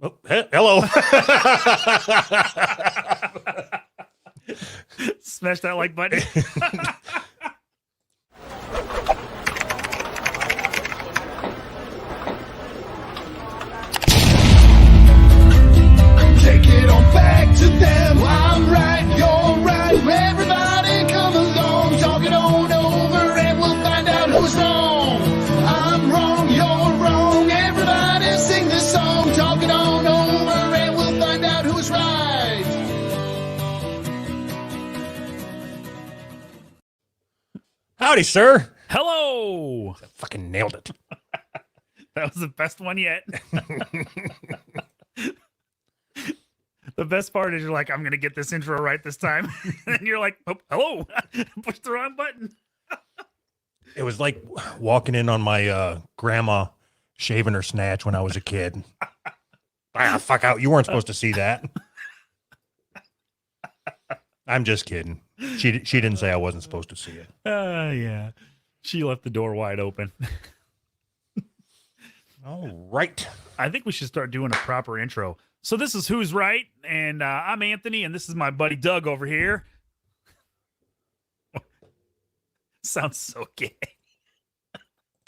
Oh, hello. Smash that like button. Take it on back to them. I'm right, you're right. Everybody come along. Talk it on over and we'll find out who's wrong. I'm wrong, you're wrong. Everybody sing this song. Talk it on over and we'll find out who's right. Howdy, sir. Hello. I fucking nailed it. That was the best one yet. The best part is you're like, I'm going to get this intro right this time. And you're like, oh, hello. Push the wrong button. It was like walking in on my grandma shaving her snatch when I was a kid. Fuck out. You weren't supposed to see that. I'm just kidding. She didn't say I wasn't supposed to see it. Yeah. She left the door wide open. All right. I think we should start doing a proper intro. So this is Who's Right, and I'm Anthony, and this is my buddy Doug over here. Sounds so gay.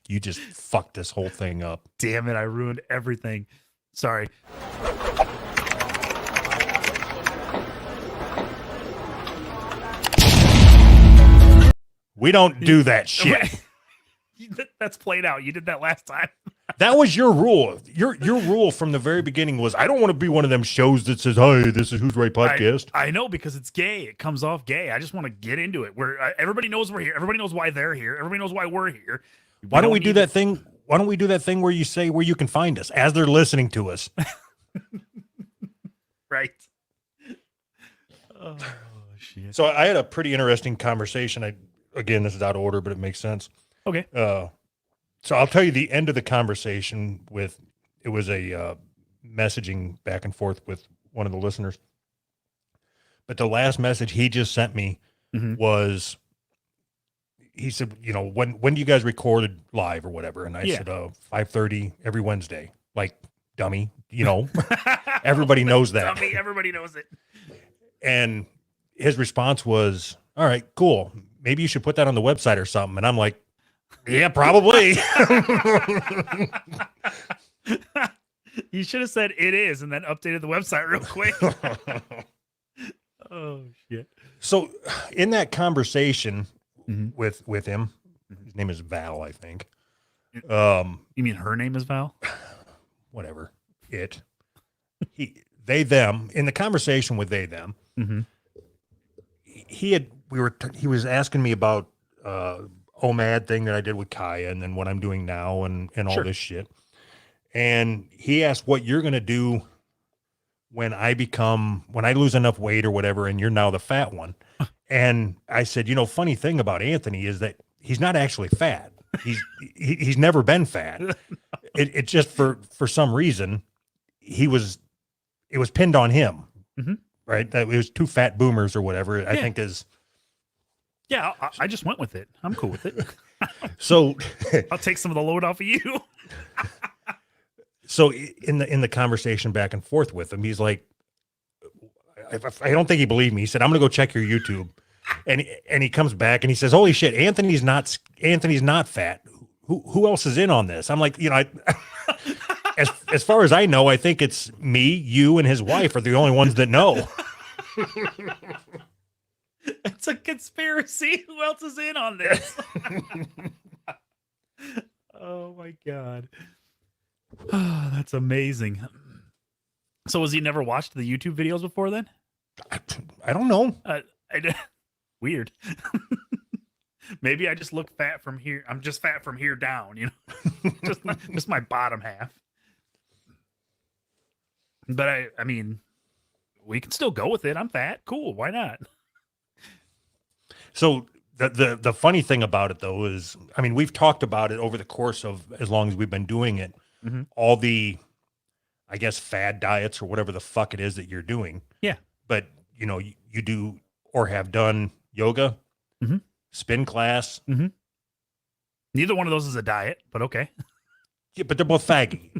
You just fucked this whole thing up. Damn it, I ruined everything. Sorry. We don't do that shit. That's played out. You did that last time. That was your rule. Your rule from the very beginning was, I don't want to be one of them shows that says, "Hey, this is Who's Right podcast." I know, because it's gay. It comes off gay. I just want to get into it. Where everybody knows we're here. Everybody knows why they're here. Everybody knows why we're here. Why don't we do that thing? Why don't we do that thing where you say where you can find us as they're listening to us? Right. Oh, shit. So I had a pretty interesting conversation. Again, this is out of order, but it makes sense. Okay. So I'll tell you the end of the conversation it was a messaging back and forth with one of the listeners. But the last message he just sent me was, he said, when do you guys recorded live or whatever? And I said, 5:30 every Wednesday. Like, dummy, everybody knows that. Dummy, everybody knows it. And his response was, all right, cool. Maybe you should put that on the website or something. And I'm like, yeah, probably. You should have said it is and then updated the website real quick. Oh, shit. So in that conversation with him, his name is Val, I think. You mean her name is Val? Whatever. They, them, in the conversation with they, them, he was asking me about OMAD thing that I did with Kaya and then what I'm doing now and all this shit. And he asked what you're going to do when I lose enough weight or whatever, and you're now the fat one. And I said, funny thing about Anthony is that he's not actually fat. He's never been fat. It just for some reason it was pinned on him, right? That it was two fat boomers or whatever. I think is. Yeah, I just went with it. I'm cool with it. So I'll take some of the load off of you. So in the conversation back and forth with him, he's like, I don't think he believed me. He said, I'm going to go check your YouTube. And he comes back and he says, holy shit, Anthony's not fat. Who else is in on this? I'm like, as far as I know, I think it's me, you, and his wife are the only ones that know. It's a conspiracy. Who else is in on this? Oh my God. Oh, that's amazing. So has he never watched the YouTube videos before then? I don't know. Weird. Maybe I just look fat from here. I'm just fat from here down, just my bottom half. But I mean, we can still go with it. I'm fat. Cool. Why not? So the funny thing about it though is, I mean, we've talked about it over the course of as long as we've been doing it, all the, I guess, fad diets or whatever the fuck it is that you're doing. Yeah. But you do or have done yoga, spin class. Neither one of those is a diet, but okay. Yeah, but they're both faggy.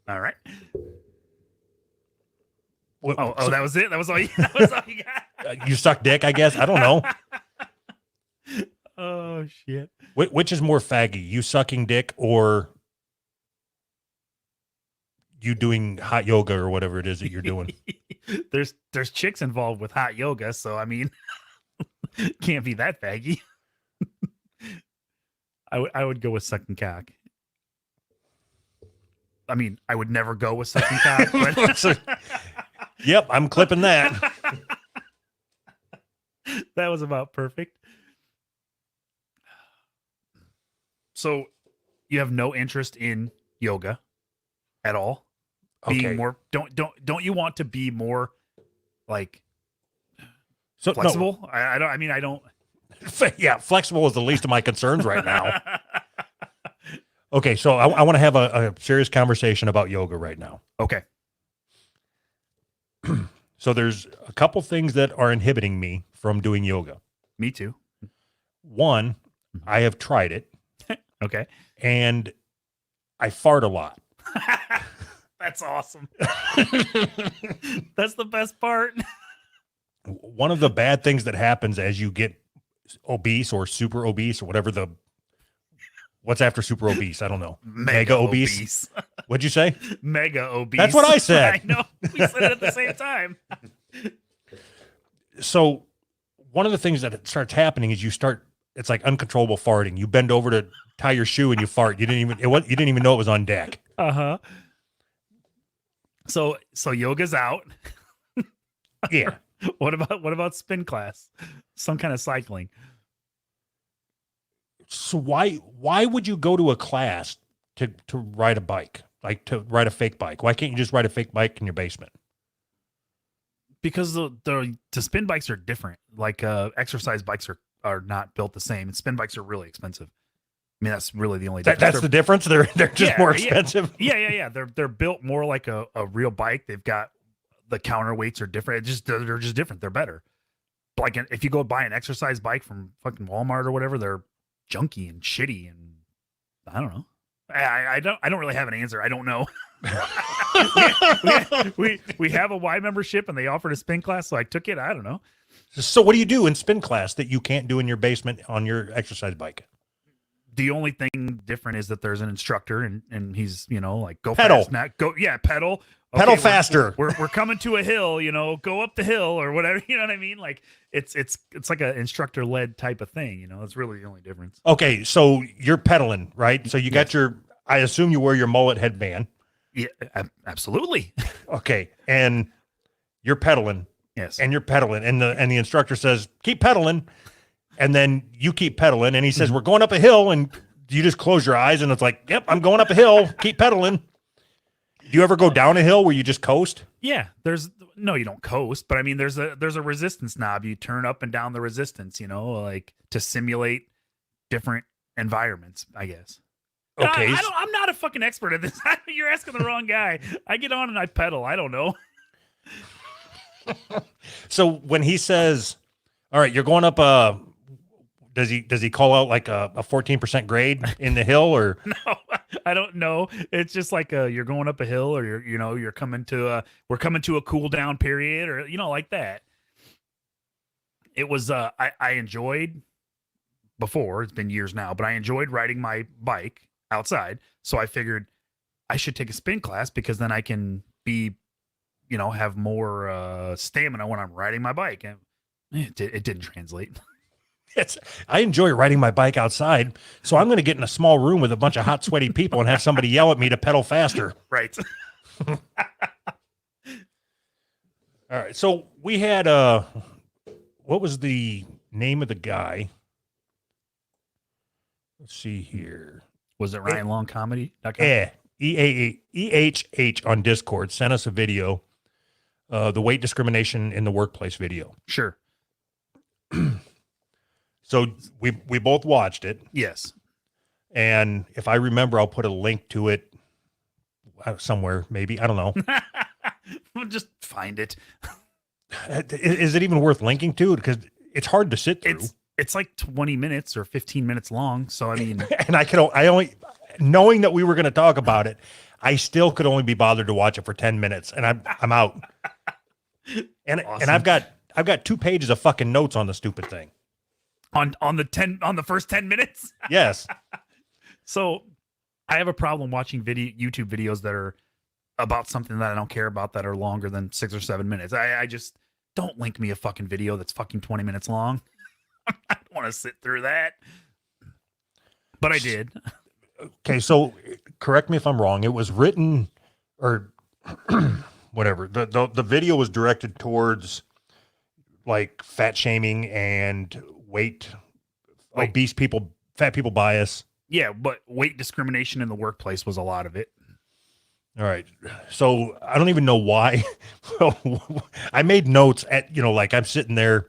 All right. Oh, that was it. That was all. That was all you got. You suck dick, I guess. I don't know. Oh shit. Which is more faggy, you sucking dick or you doing hot yoga or whatever it is that you're doing? There's chicks involved with hot yoga, so I mean, can't be that faggy. I would go with sucking cock. I mean, I would never go with sucking cock. But yep, I'm clipping that. That was about perfect. So you have no interest in yoga at all? Being Okay. more don't you want to be more like So flexible? No, I don't. yeah, flexible is the least of my concerns right now. Okay, so I want to have a serious conversation about yoga right now. Okay. So there's a couple things that are inhibiting me from doing yoga. Me too. One, I have tried it Okay. and I fart a lot. That's awesome. That's the best part. One of the bad things that happens as you get obese or super obese or whatever what's after super obese? I don't know. Mega obese. What'd you say? Mega obese. That's what I said. I know. We said it at the same time. So one of the things that starts happening is it's like uncontrollable farting. You bend over to tie your shoe and you fart. You didn't even know it was on deck. Uh-huh. So yoga's out. Yeah. What about spin class? Some kind of cycling. So why would you go to a class to ride a bike, like to ride a fake bike? Why can't you just ride a fake bike in your basement? Because the spin bikes are different. Like exercise bikes are not built the same, and spin bikes are really expensive. I mean, that's really the only difference. That's the difference. They're just more expensive. Yeah. They're built more like a real bike. They've got the counterweights are different. They're just different. They're better. Like if you go buy an exercise bike from fucking Walmart or whatever, they're junky and shitty, and I don't know. I don't really have an answer. I don't know. we have a Y membership and they offered a spin class, so I took it. I don't know. So what do you do in spin class that you can't do in your basement on your exercise bike? The only thing different is that there's an instructor and he's, like go pedal. fast, not go. Yeah. Pedal. Okay, pedal faster. We're coming to a hill, go up the hill or whatever. You know what I mean? Like it's like an instructor led type of thing. That's really the only difference. Okay. So you're pedaling, right? So you got I assume you wear your mullet headband. Yeah, absolutely. Okay. And you're pedaling. Yes. And you're pedaling and the instructor says, keep pedaling. And then you keep pedaling and he says, we're going up a hill, and you just close your eyes and it's like, yep, I'm going up a hill. Keep pedaling. Do you ever go down a hill where you just coast? Yeah, you don't coast, but I mean, there's a resistance knob. You turn up and down the resistance, like to simulate different environments, I guess. Okay. I'm not a fucking expert at this. You're asking the wrong guy. I get on and I pedal. I don't know. So when he says, all right, you're going up does he call out like a 14% grade in the hill or? No, I don't know. It's just like you're going up a hill, or we're coming to a cool down period, or like that. It was I enjoyed before. It's been years now, but I enjoyed riding my bike outside. So I figured I should take a spin class because then I can be, have more stamina when I'm riding my bike. And it didn't translate. I enjoy riding my bike outside, so I'm going to get in a small room with a bunch of hot, sweaty people and have somebody yell at me to pedal faster. Right. All right. So we had what was the name of the guy? Let's see here. Was it Ryan Long Comedy? Yeah. EHH on Discord sent us a video, the weight discrimination in the workplace video. Sure. So we both watched it. Yes. And if I remember, I'll put a link to it somewhere, maybe. I don't know. We'll just find it. Is it even worth linking to? Because it's hard to sit through. It's like 20 minutes or 15 minutes long. So, I mean. And I only, knowing that we were going to talk about it, I still could only be bothered to watch it for 10 minutes. And I'm out. And Awesome. I've got 2 pages of fucking notes on the stupid thing. On the first 10 minutes. Yes. So I have a problem watching YouTube videos that are about something that I don't care about that are longer than 6 or 7 minutes. I just don't link me a fucking video that's fucking 20 minutes long. I don't want to sit through that. But I did. Okay, so correct me if I'm wrong. It was written or whatever. The video was directed towards like fat shaming and obese people, fat people bias. Yeah, but weight discrimination in the workplace was a lot of it. All right. So I don't even know why. I made notes at, like I'm sitting there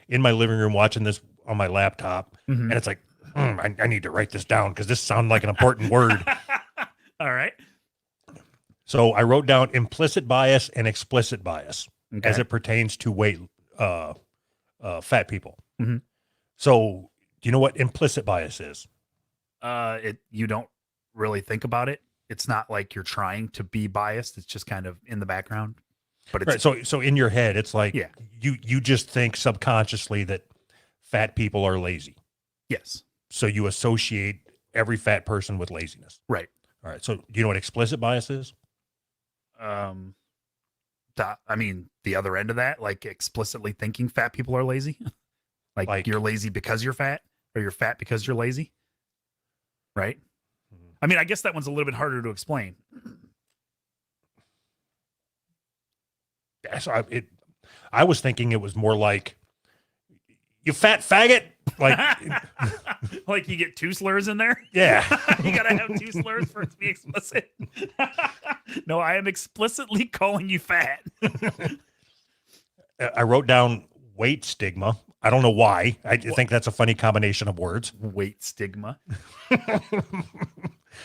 in my living room watching this on my laptop, and it's like, I need to write this down because this sounds like an important word. All right. So I wrote down implicit bias and explicit bias as it pertains to fat people. Mhm. So do you know what implicit bias is? You don't really think about it. It's not like you're trying to be biased. It's just kind of in the background. But it's right. So in your head, it's like Yeah. you just think subconsciously that fat people are lazy. yes. So you associate every fat person with laziness. Right. All right. So do you know what explicit bias is? I mean, the other end of that, like explicitly thinking fat people are lazy. like you're lazy because you're fat, or you're fat because you're lazy. Right. I mean, I guess that one's a little bit harder to explain. Yeah, so I was thinking it was more like, you fat faggot. Like, Like you get 2 slurs in there. yeah. You gotta have 2 slurs for it to be explicit. No, I am explicitly calling you fat. I wrote down weight stigma. I don't know why. I think that's a funny combination of words. Weight stigma.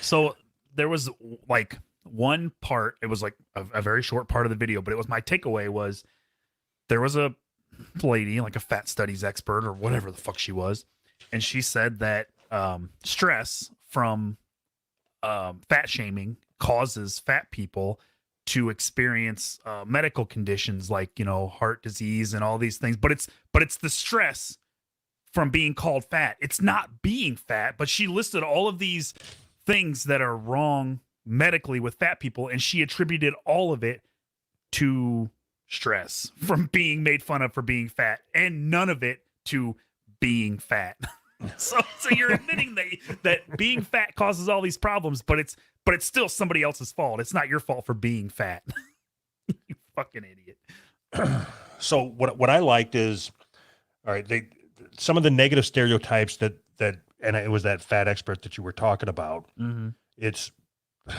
So there was like one part, it was like a very short part of the video, but it was my takeaway was there was a lady, like a fat studies expert or whatever the fuck she was, and she said that stress from fat shaming causes fat people to experience medical conditions like heart disease and all these things, but it's the stress from being called fat. It's not being fat, but she listed all of these things that are wrong medically with fat people, and she attributed all of it to stress from being made fun of for being fat, and none of it to being fat. So you're admitting that being fat causes all these problems, but it's still somebody else's fault. It's not your fault for being fat. You fucking idiot. So what I liked is, all right, some of the negative stereotypes that and it was that fat expert that you were talking about.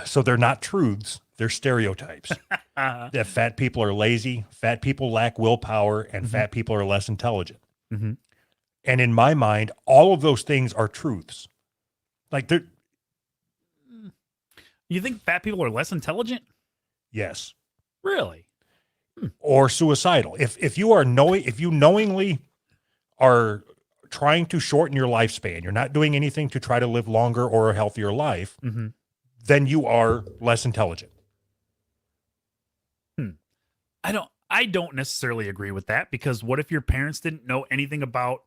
So they're not truths, they're stereotypes. That fat people are lazy, fat people lack willpower, and fat people are less intelligent. And in my mind, all of those things are truths. Like they're. You think fat people are less intelligent? Yes. Really? Or suicidal. If you knowingly are trying to shorten your lifespan, you're not doing anything to try to live longer or a healthier life, then you are less intelligent. I don't necessarily agree with that, because what if your parents didn't know anything about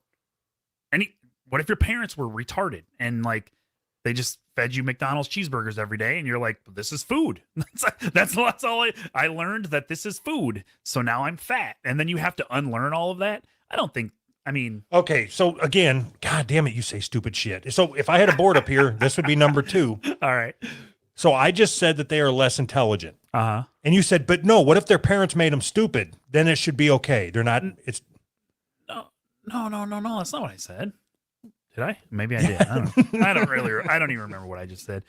what if your parents were retarded and like they just fed you McDonald's cheeseburgers every day and you're like, this is food. That's all I learned, that this is food. So now I'm fat. And then you have to unlearn all of that. Okay, so again, God damn it, you say stupid shit. So if I had a board up here, this would be number 2. All right. So I just said that they are less intelligent. Uh-huh. And you said, but no, what if their parents made them stupid? Then it should be okay. They're not, it's. No, that's not what I said. Did I? Maybe I did. I don't know. I don't even remember what I just said.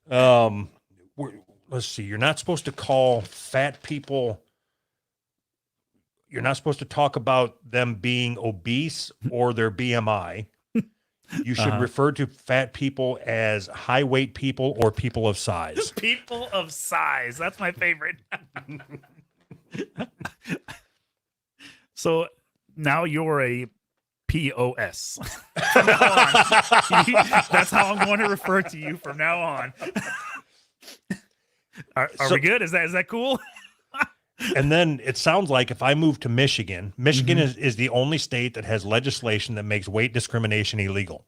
Let's see. You're not supposed to call fat people. You're not supposed to talk about them being obese or their BMI. You should refer to fat people as high weight people or people of size. People of size. That's my favorite. So now you're a POS. From now on. That's how I'm going to refer to you from now on. Are we good? Is that cool? And then it sounds like if I move to Michigan, Michigan is the only state that has legislation that makes weight discrimination illegal.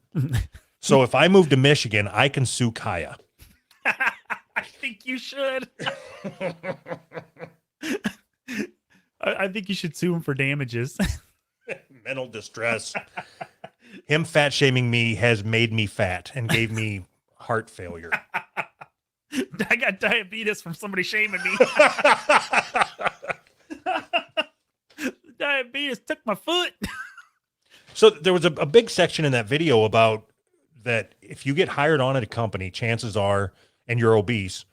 So if I move to Michigan, I can sue Kaya. I think you should. I think you should sue him for damages. Mental distress. Him fat shaming me has made me fat and gave me heart failure. I got diabetes from somebody shaming me. Diabetes took my foot. So there was a big section in that video about that if you get hired on at a company, chances are, and you're obese,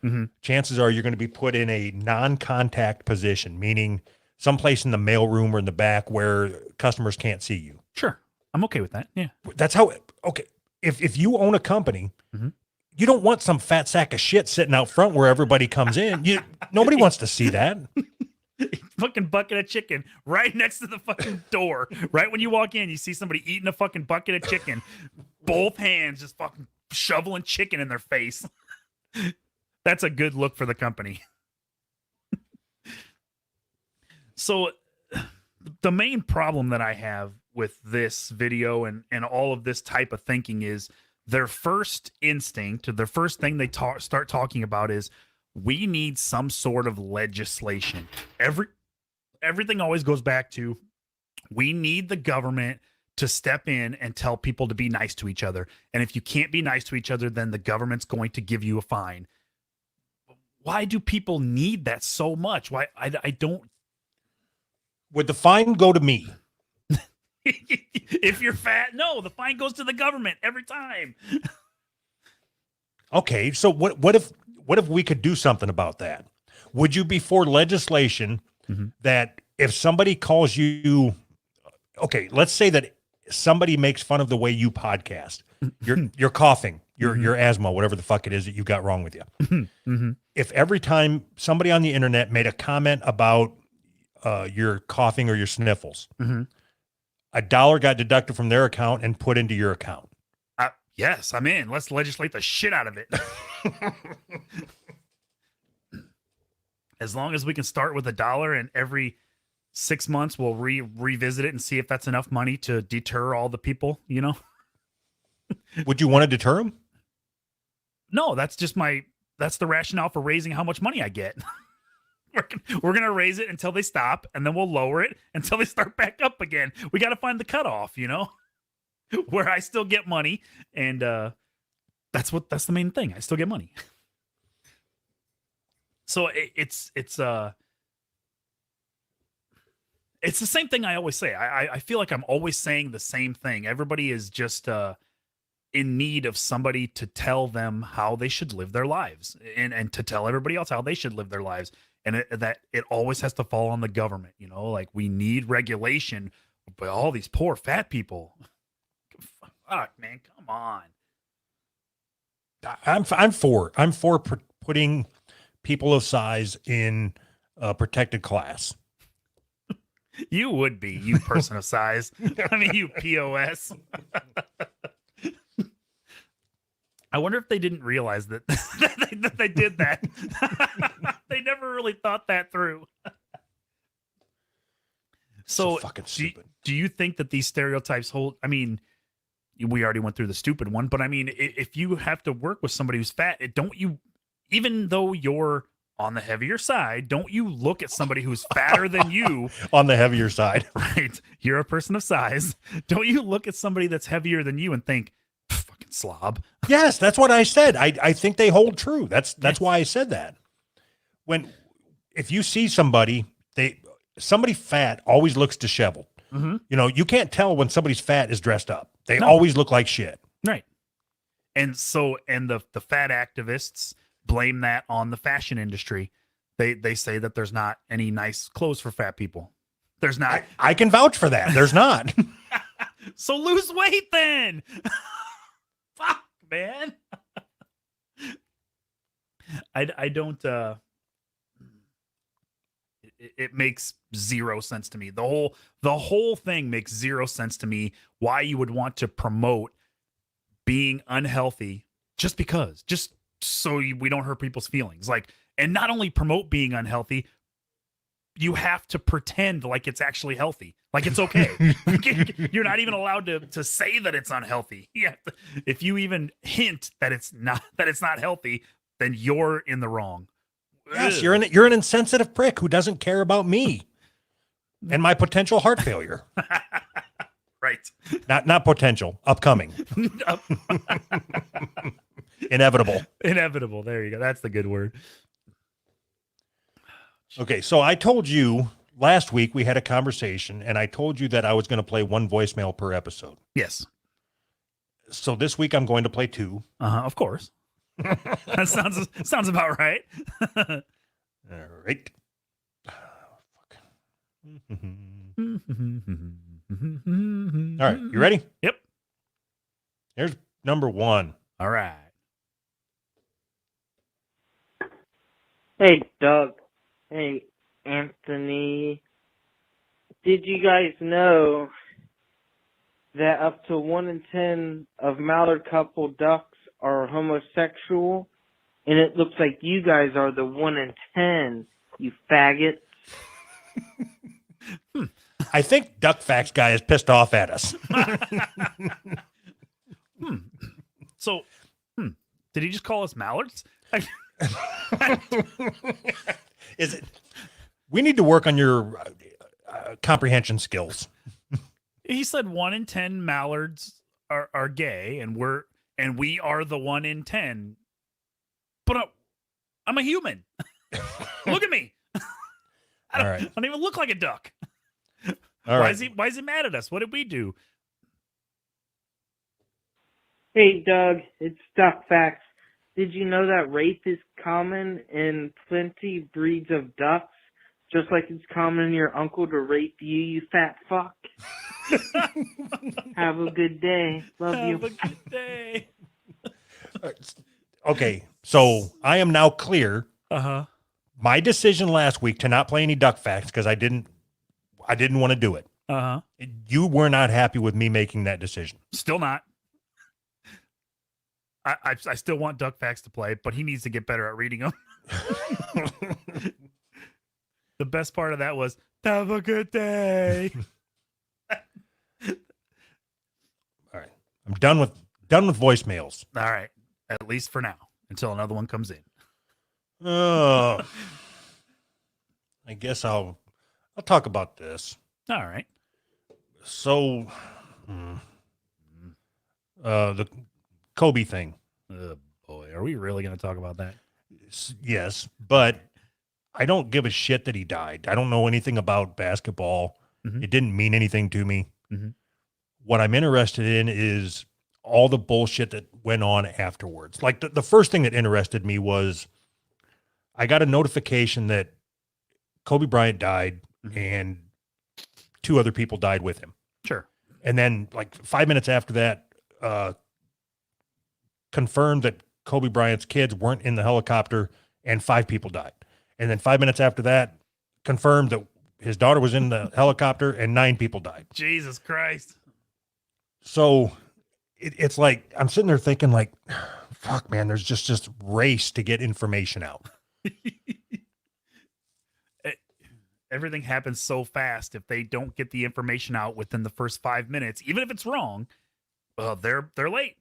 chances are you're going to be put in a non-contact position, meaning someplace in the mailroom or in the back where customers can't see you. Sure. I'm okay with that. Yeah. That's how, okay. If you own a company, you don't want some fat sack of shit sitting out front where everybody comes in. Nobody wants to see that. Fucking bucket of chicken right next to the fucking door. Right when you walk in, you see somebody eating a fucking bucket of chicken. Both hands just fucking shoveling chicken in their face. That's a good look for the company. So the main problem that I have with this video and all of this type of thinking is their first instinct, their first thing they start talking about is we need some sort of legislation. Everything always goes back to we need the government to step in and tell people to be nice to each other. And if you can't be nice to each other, then the government's going to give you a fine. Why do people need that so much? Why I don't. Would the fine go to me? If you're fat, no, the fine goes to the government every time. Okay, so what if we could do something about that? Would you be for legislation that if somebody calls you, okay, let's say that somebody makes fun of the way you podcast, you're coughing, your asthma, whatever the fuck it is that you got wrong with you. If every time somebody on the internet made a comment about your coughing or your sniffles, $1 got deducted from their account and put into your account. Yes, I'm in. Let's legislate the shit out of it. As long as we can start with $1 and every 6 months we'll revisit it and see if that's enough money to deter all the people, you know? Would you want to deter them? No, that's the rationale for raising how much money I get. We're going to raise it until they stop, and then we'll lower it until they start back up again. We got to find the cutoff, you know, where I still get money. And that's the main thing. I still get money. So it's the same thing I always say. I feel like I'm always saying the same thing. Everybody is just in need of somebody to tell them how they should live their lives and to tell everybody else how they should live their lives. And it always has to fall on the government, you know, like we need regulation, but all these poor fat people. Fuck, man, come on. I'm for putting people of size in a protected class. You would be, you person of size. I mean, you POS. I wonder if they didn't realize that they did that. They never really thought that through. So fucking stupid. Do you think that these stereotypes hold? I mean, we already went through the stupid one, but I mean, if you have to work with somebody who's fat, don't you, even though you're on the heavier side, don't you look at somebody who's fatter than you? On the heavier side. Right. You're a person of size. Don't you look at somebody that's heavier than you and think, fucking slob? Yes, that's what I said. I think they hold true. That's why I said that. If you see somebody fat always looks disheveled. You know, you can't tell when somebody's fat is dressed up. They always look like shit. Right. And so, the fat activists blame that on the fashion industry. They say that there's not any nice clothes for fat people. There's not. I can vouch for that. There's not. So lose weight then. Fuck, man. I don't it makes zero sense to me. The whole thing makes zero sense to me why you would want to promote being unhealthy just so we don't hurt people's feelings. Like, and not only promote being unhealthy, you have to pretend like it's actually healthy, like it's okay. You're not even allowed to say that it's unhealthy. If you even hint that it's not healthy, then you're in the wrong. Yes, Ugh. you're an insensitive prick who doesn't care about me and my potential heart failure. Right. Not potential, upcoming. Inevitable. Inevitable. There you go. That's the good word. Okay, so I told you last week we had a conversation, and I told you that I was going to play one voicemail per episode. Yes. So this week I'm going to play 2. Of course. That sounds about right. All right. All right, you ready? Yep. Here's number 1. All right. Hey, Doug. Hey, Anthony. Did you guys know that up to 1 in 10 of mallard couple ducks are homosexual? And it looks like you guys are the 1 in 10, you faggots. I think Duck Facts guy is pissed off at us. So, did he just call us mallards? Is it? We need to work on your comprehension skills. He said 1 in 10 mallards are gay, and we are the 1 in 10. But I'm a human. Look at me. I don't even look like a duck. Why is he mad at us? What did we do? Hey, Doug. It's Duck Facts. Did you know that rape is common in plenty breeds of ducks? Just like it's common in your uncle to rape you, you fat fuck. Have a good day. Love you. Have a good day. Okay, so I am now clear. Uh-huh. My decision last week to not play any Duck Facts because I didn't want to do it. Uh-huh. You were not happy with me making that decision. Still not. I still want Duck Facts to play, but he needs to get better at reading them. The best part of that was, have a good day. All right. I'm done with voicemails. All right. At least for now, until another one comes in. Oh. I guess I'll talk about this. All right. So the Kobe thing. Oh boy, are we really going to talk about that? Yes, but I don't give a shit that he died. I don't know anything about basketball. Mhm. It didn't mean anything to me. Mhm. What I'm interested in is all the bullshit that went on afterwards. Like the first thing that interested me was I got a notification that Kobe Bryant died and 2 other people died with him. Sure. And then like 5 minutes after that, confirmed that Kobe Bryant's kids weren't in the helicopter and 5 people died. And then 5 minutes after that, confirmed that his daughter was in the helicopter and 9 people died. Jesus Christ. So it's like, I'm sitting there thinking like, fuck man, there's just this race to get information out. Everything happens so fast. If they don't get the information out within the first 5 minutes, even if it's wrong, well, they're late.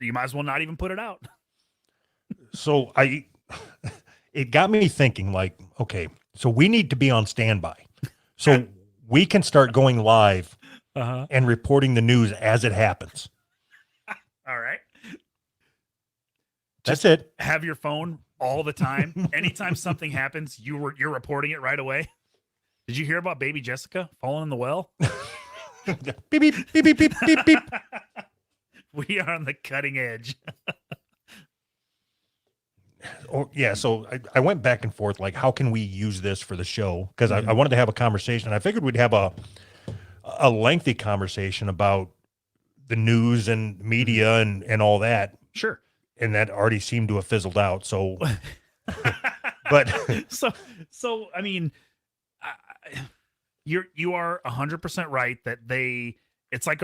You might as well not even put it out. So it got me thinking like, okay, so we need to be on standby. So we can start going live and reporting the news as it happens. All right. That's it. Have your phone all the time. Anytime something happens, you're reporting it right away. Did you hear about baby Jessica falling in the well? Beep, beep, beep, beep, beep, beep, beep. We are on the cutting edge. So I went back and forth, like, how can we use this for the show? Because I wanted to have a conversation. I figured we'd have a lengthy conversation about the news and media and all that. Sure. And that already seemed to have fizzled out. So, but so I mean, you are 100% right that it's like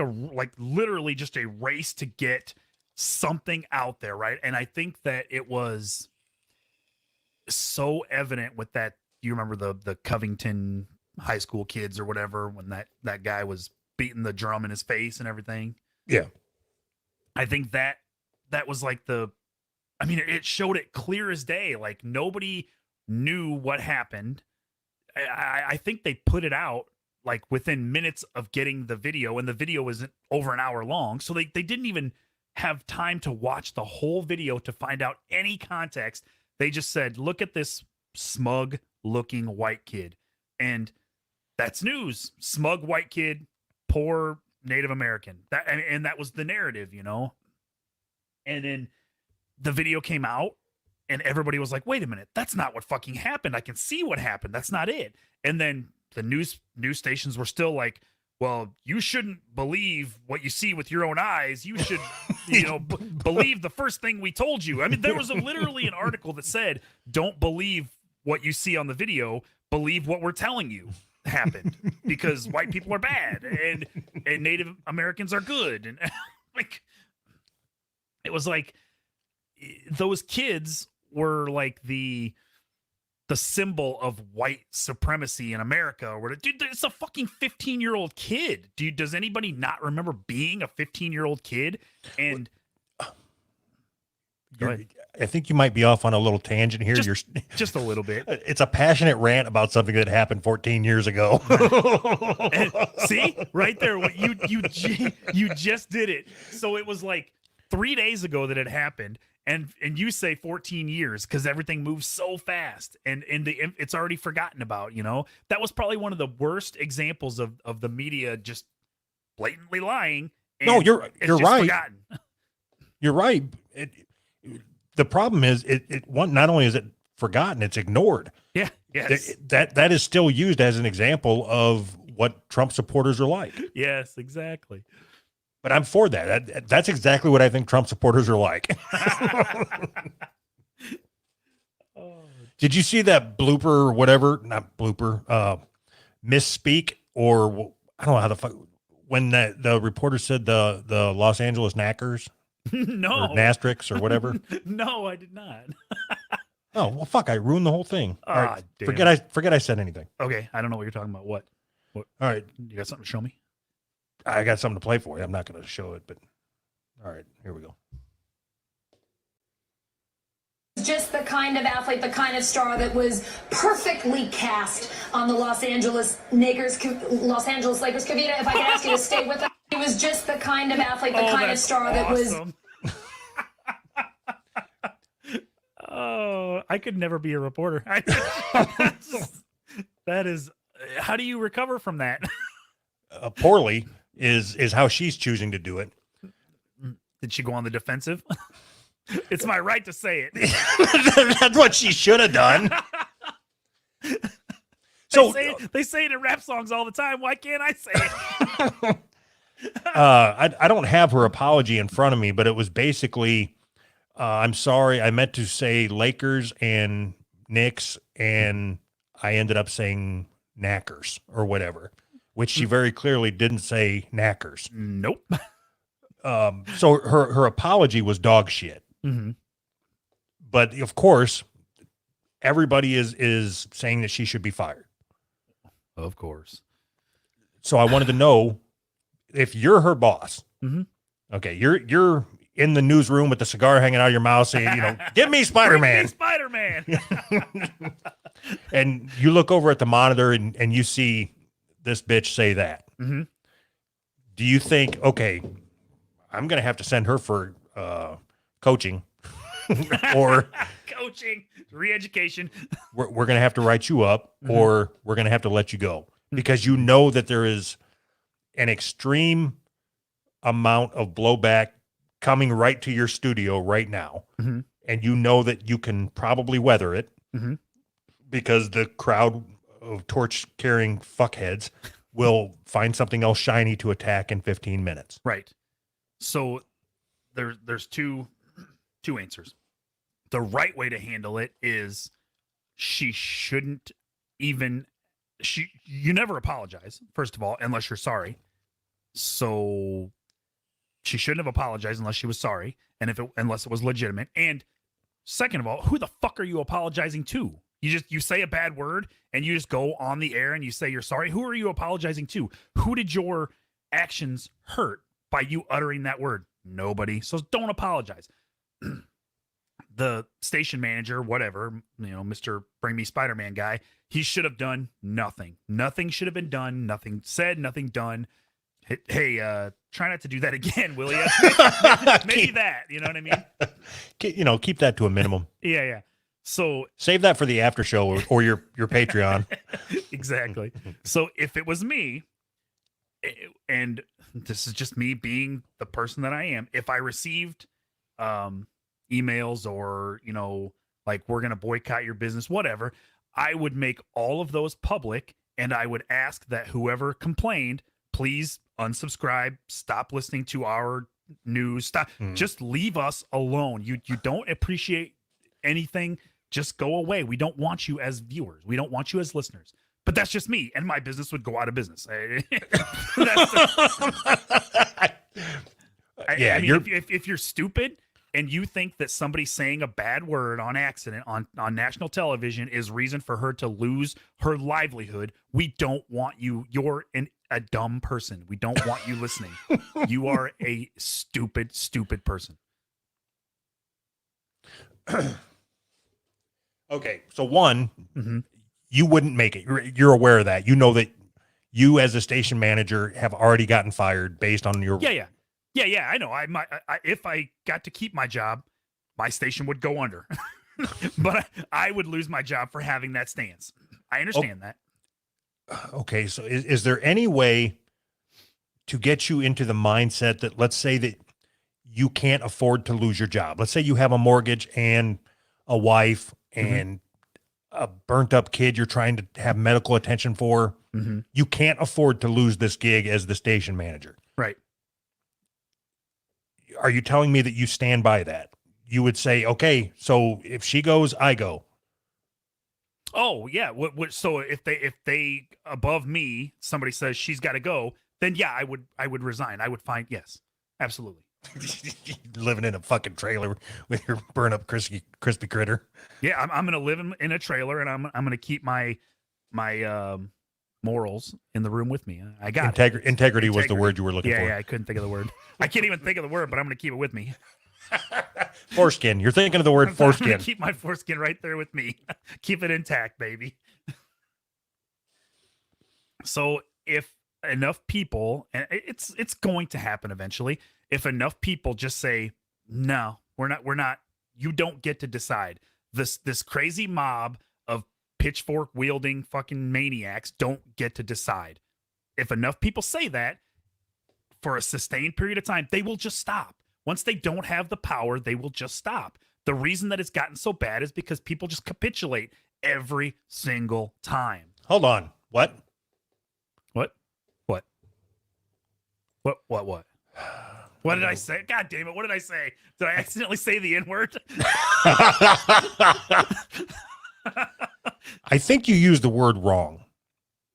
literally just a race to get something out there, right? And I think that it was so evident with that you remember the Covington high school kids or whatever, when that guy was beating the drum in his face and everything. Yeah. I think that was like it showed it clear as day. Like nobody knew what happened. I think they put it out like within minutes of getting the video, and the video isn't over an hour long. So they didn't even have time to watch the whole video to find out any context. They just said, look at this smug looking white kid. And that's news. Smug white kid, poor Native American. And that was the narrative, you know? And then the video came out and everybody was like, wait a minute, that's not what fucking happened. I can see what happened. That's not it. And then the news stations were still like, well, you shouldn't believe what you see with your own eyes. You should, believe the first thing we told you. I mean, there was literally an article that said, don't believe what you see on the video. Believe what we're telling you happened, because white people are bad and Native Americans are good. And like, it was like those kids were like the symbol of white supremacy in America. Where, dude, it's a fucking 15-year-old kid. Dude, does anybody not remember being a 15-year-old kid? And I think you might be off on a little tangent here. Just a little bit. It's a passionate rant about something that happened 14 years ago. And see, right there, what you just did it. So it was like 3 days ago that it happened. And you say 14 years because everything moves so fast, and it's already forgotten about. You know, that was probably one of the worst examples of the media just blatantly lying. No, you're right. Forgotten. You're right. The problem is not only is it forgotten, it's ignored. Yeah. Yes. That is still used as an example of what Trump supporters are like. Yes, exactly. But I'm for that. That's exactly what I think Trump supporters are like. Did you see that blooper or whatever? Not blooper. Misspeak, or I don't know how the fuck. When the reporter said the Los Angeles Knackers, no, or Nastrix or whatever. No, I did not. Oh well, fuck! I ruined the whole thing. All right, damn. forget I said anything. Okay, I don't know what you're talking about. What? All right, you got something to show me? I got something to play for you. I'm not going to show it, but all right, here we go. Just the kind of athlete, the kind of star that was perfectly cast on the Los Angeles Lakers. Kavita, if I could ask you to stay with us. He was just the kind of athlete, the kind of star awesome. that was. Oh, I could never be a reporter. That is, how do you recover from that? Poorly is how she's choosing to do it. Did she go on the defensive? It's my right to say it. That's what she should have done. So they say it in rap songs all the time. Why can't I say it? I don't have her apology in front of me, but it was basically, I'm sorry, I meant to say Lakers and Knicks, and I ended up saying Knackers or whatever, which she very clearly didn't say Knackers. Nope. So her apology was dog shit. Mm-hmm. But of course, everybody is saying that she should be fired. Of course. So I wanted to know, if you're her boss, mm-hmm. Okay, you're in the newsroom with the cigar hanging out of your mouth saying, give me Spider-Man. Spider-Man. And you look over at the monitor and you see this bitch say that. Mm-hmm. Do you think, okay, I'm going to have to send her for coaching or coaching, re-education. We're going to have to write you up, mm-hmm. or we're going to have to let you go, because you know that there is an extreme amount of blowback coming right to your studio right now. Mm-hmm. And you know that you can probably weather it, mm-hmm. because the crowd of torch carrying fuckheads will find something else shiny to attack in 15 minutes. Right. So there's two answers. The right way to handle it is she shouldn't even, you never apologize, first of all, unless you're sorry. So she shouldn't have apologized unless she was sorry, and unless it was legitimate. And second of all, who the fuck are you apologizing to? You say a bad word and you just go on the air and you say you're sorry. Who are you apologizing to? Who did your actions hurt by you uttering that word? Nobody. So don't apologize. The station manager, whatever, Mr. Bring Me Spider-Man guy, he should have done nothing. Nothing should have been done. Nothing said, nothing done. Hey, try not to do that again, will you? Maybe that, you know what I mean? Keep that to a minimum. Yeah. So save that for the after show or your Patreon. Exactly. So if it was me, and this is just me being the person that I am, if I received emails or, like, we're going to boycott your business, whatever, I would make all of those public, and I would ask that whoever complained, please unsubscribe, stop listening to our news, stop, just leave us alone. You don't appreciate anything, just go away. We don't want you as viewers. We don't want you as listeners. But that's just me, and my business would go out of business. I mean, if you're stupid and you think that somebody saying a bad word on accident on national television is reason for her to lose her livelihood, we don't want you. You're a dumb person. We don't want you listening. You are a stupid, stupid person. Okay, so one, you wouldn't make it. You're aware of that. You know that you, as a station manager, have already gotten fired based on your. Yeah. I know. If I got to keep my job, my station would go under, but I would lose my job for having that stance. I understand that. Okay, so is there any way to get you into the mindset that, let's say that you can't afford to lose your job? Let's say you have a mortgage and a wife and a burnt up kid you're trying to have medical attention for. You can't afford to lose this gig as the station manager. Right. Are you telling me that you stand by that? You would say, okay, so if she goes, I go. Oh yeah. So if they above me, somebody says she's got to go, then yeah, I would resign. I would find, yes, absolutely. Living in a fucking trailer with your burn up crispy critter. Yeah, I'm gonna live in a trailer, and I'm gonna keep my morals in the room with me. I got integrity was the word you were looking for. Yeah, I couldn't think of the word. I can't even think of the word, but I'm gonna keep it with me. Foreskin. You're thinking of the word foreskin. I'm gonna keep my foreskin right there with me. Keep it intact, baby. So if enough people, and it's going to happen eventually, if enough people just say, no, we're not, you don't get to decide. This crazy mob of pitchfork wielding fucking maniacs don't get to decide. If enough people say that for a sustained period of time, they will just stop. Once they don't have the power, they will just stop. The reason that it's gotten so bad is because people just capitulate every single time. Hold on. What? What did I say? God damn it. What did I say? Did I accidentally say the N-word? I think you used the word wrong.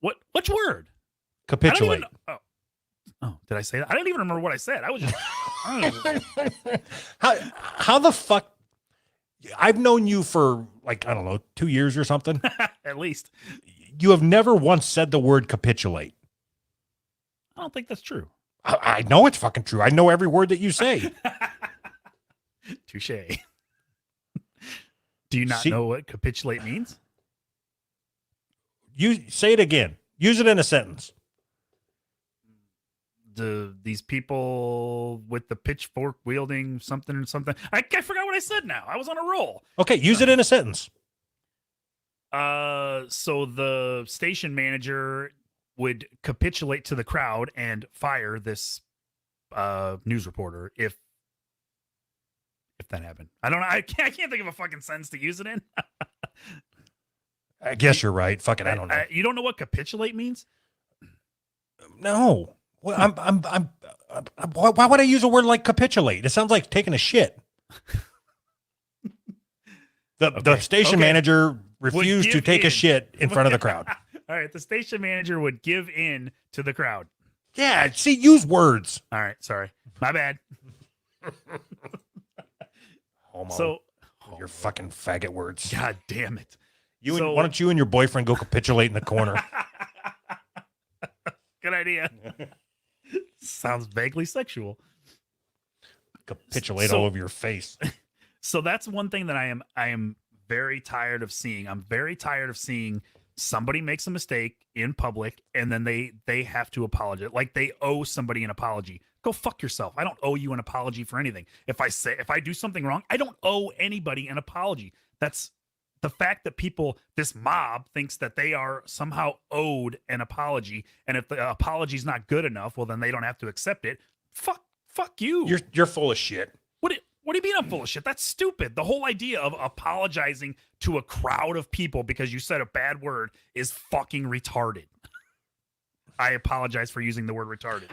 Which word? Capitulate. Oh, did I say that? I don't even remember what I said. I was just How the fuck? I've known you for, like, I don't know, 2 years or something. At least. You have never once said the word capitulate. I don't think that's true. I know it's fucking true. I know every word that you say. Touche. Do you not know what capitulate means? You say it again. Use it in a sentence. These people with the pitchfork wielding something. I forgot what I said now. I was on a roll. Okay, use it in a sentence. So the station manager would capitulate to the crowd and fire this news reporter if that happened. I don't know. I can't think of a fucking sentence to use it in. I guess you're right. Fuck it, I don't know. You don't know what capitulate means? No. Well, why would I use a word like capitulate? It sounds like taking a shit. The station manager refused to take a shit in front of the crowd. All right, the station manager would give in to the crowd. Yeah, see, use words. All right, sorry. My bad. Homo. So, your fucking faggot words. God damn it. Why don't you and your boyfriend go capitulate in the corner? Good idea. Sounds vaguely sexual. Capitulate all over your face. So that's one thing that I am very tired of seeing. I'm very tired of seeing somebody makes a mistake in public and then they have to apologize. Like they owe somebody an apology. Go fuck yourself. I don't owe you an apology for anything. If I do something wrong, I don't owe anybody an apology. That's the fact that this mob thinks that they are somehow owed an apology, and if the apology is not good enough, well, then they don't have to accept it. Fuck you. You're full of shit. What do you mean I'm full of shit? That's stupid. The whole idea of apologizing to a crowd of people because you said a bad word is fucking retarded. I apologize for using the word retarded.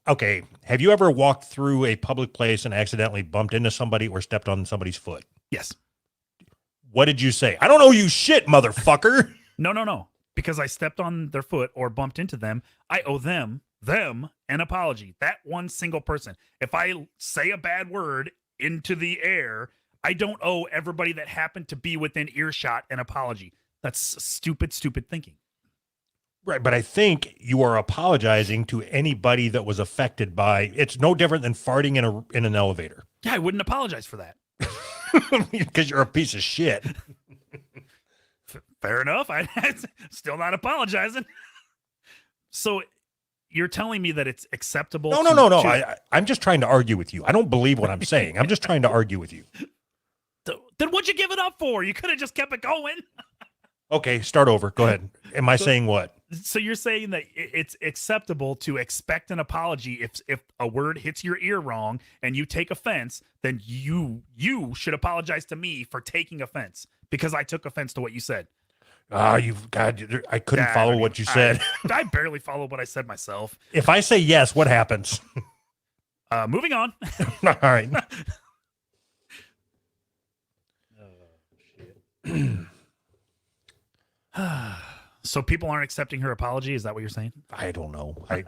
Okay. Have you ever walked through a public place and accidentally bumped into somebody or stepped on somebody's foot? Yes. What did you say? I don't owe you shit, motherfucker. No. Because I stepped on their foot or bumped into them, I owe them an apology. That one single person. If I say a bad word into the air, I don't owe everybody that happened to be within earshot an apology. That's stupid thinking. Right, but I think you are apologizing to anybody that was affected by. It's no different than farting in an elevator. Yeah, I wouldn't apologize for that. Because you're a piece of shit. Fair enough. I'm still not apologizing. So you're telling me that it's acceptable? No. I'm just trying to argue with you. I don't believe what I'm saying. I'm just trying to argue with you. Then what'd you give it up for? You could have just kept it going. Okay, start over. Go ahead. Am I saying what? So you're saying that it's acceptable to expect an apology if a word hits your ear wrong and you take offense, then you should apologize to me for taking offense because I took offense to what you said. I couldn't follow what you said. I barely followed what I said myself. If I say yes, what happens? Moving on. All right. So people aren't accepting her apology? Is that what you're saying? I don't know. I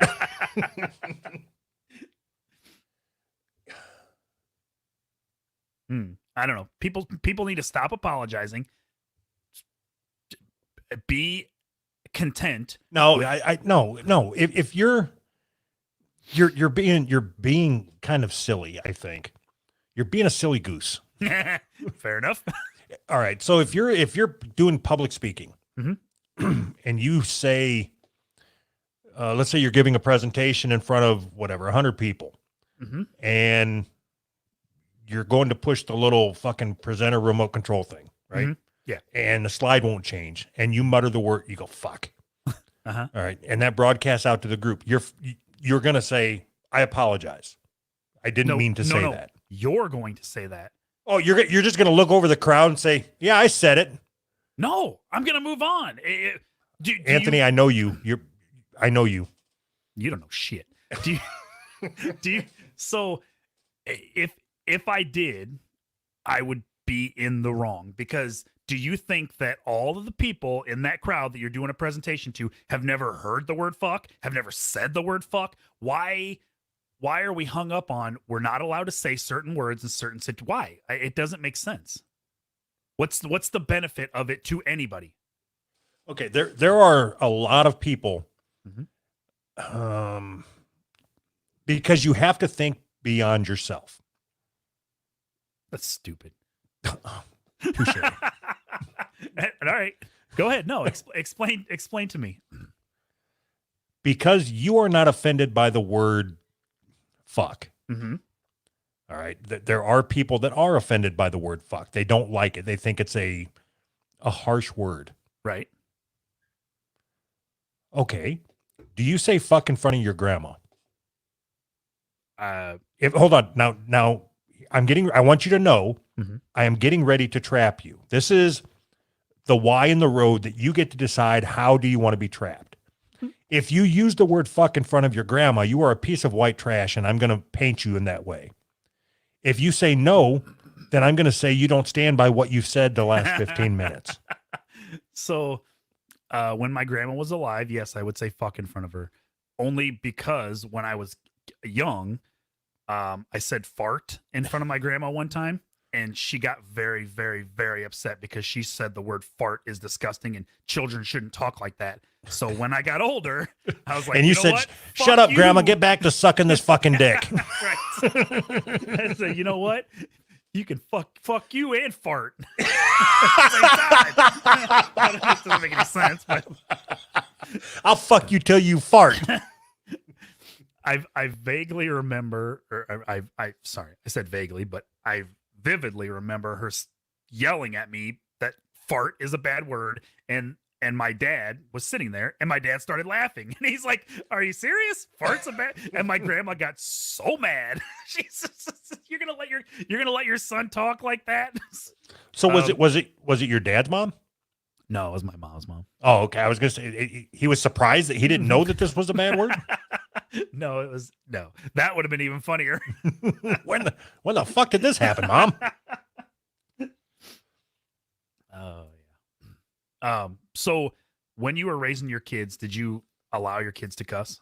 don't know. People need to stop apologizing. Be content. No, no. If you're being kind of silly, I think. You're being a silly goose. Fair enough. All right. So if you're doing public speaking, mm-hmm. and you say, let's say you're giving a presentation in front of 100 people, mm-hmm. and you're going to push the little fucking presenter remote control thing, right? Mm-hmm. Yeah. And the slide won't change, and you mutter the word, you go, fuck. Uh-huh. All right. And that broadcasts out to the group. You're going to say, I apologize. I didn't mean to say that. You're going to say that. Oh, you're just going to look over the crowd and say, yeah, I said it. No, I'm going to move on. Anthony, I know you. I know you. You don't know shit. Do you? So if I did, I would be in the wrong, because do you think that all of the people in that crowd that you're doing a presentation to have never heard the word fuck, have never said the word fuck? Why are we hung up on we're not allowed to say certain words in certain situations? Why? It doesn't make sense. What's the benefit of it to anybody? Okay, there are a lot of people, mm-hmm. Because you have to think beyond yourself. That's stupid. Touche. All right, go ahead. No, explain to me. Because you are not offended by the word fuck. Mm-hmm. All right. There are people that are offended by the word fuck. They don't like it. They think it's a harsh word. Right. Okay. Do you say fuck in front of your grandma? Hold on. Now I want you to know, mm-hmm. I am getting ready to trap you. This is the why in the road that you get to decide how do you want to be trapped. If you use the word fuck in front of your grandma, you are a piece of white trash, and I'm going to paint you in that way. If you say no, then I'm going to say you don't stand by what you've said the last 15 minutes. So when my grandma was alive, yes, I would say fuck in front of her. Only because when I was young, I said fart in front of my grandma one time. and she got very, very, very upset because she said the word fart is disgusting and children shouldn't talk like that. So when I got older, I was like, and you know said, what? "Shut Fuck up, you." Grandma. Get back to sucking this fucking dick." Right. I said, you know what? You can fuck you and fart at the same time. It doesn't make any sense, but I'll fuck you till you fart. I vaguely remember, or I sorry, I said vaguely, but I vividly remember her yelling at me that fart is a bad word, and my dad was sitting there, and my dad started laughing, and he's like, "Are you serious? Fart's a bad?" And my grandma got so mad. She's you're gonna let your son talk like that? So was it your dad's mom? No, it was my mom's mom. Oh, okay. I was gonna say he was surprised that he didn't know that this was a bad word. No, it was no. That would have been even funnier. when the fuck did this happen, Mom? Oh yeah. So when you were raising your kids, did you allow your kids to cuss?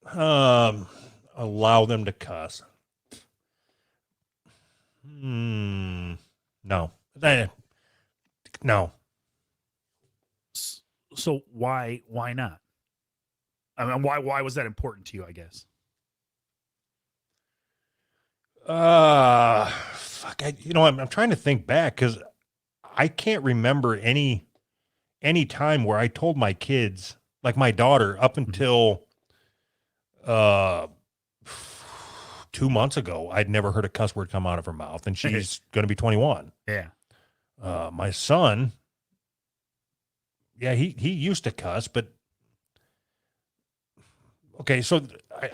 Allow them to cuss. No. No. So why not? I mean, why was that important to you, I guess? Fuck. I'm trying to think back because I can't remember any time where I told my kids, like my daughter, up until 2 months ago, I'd never heard a cuss word come out of her mouth, and she's going to be 21. Yeah. My son, yeah, he used to cuss, but okay, so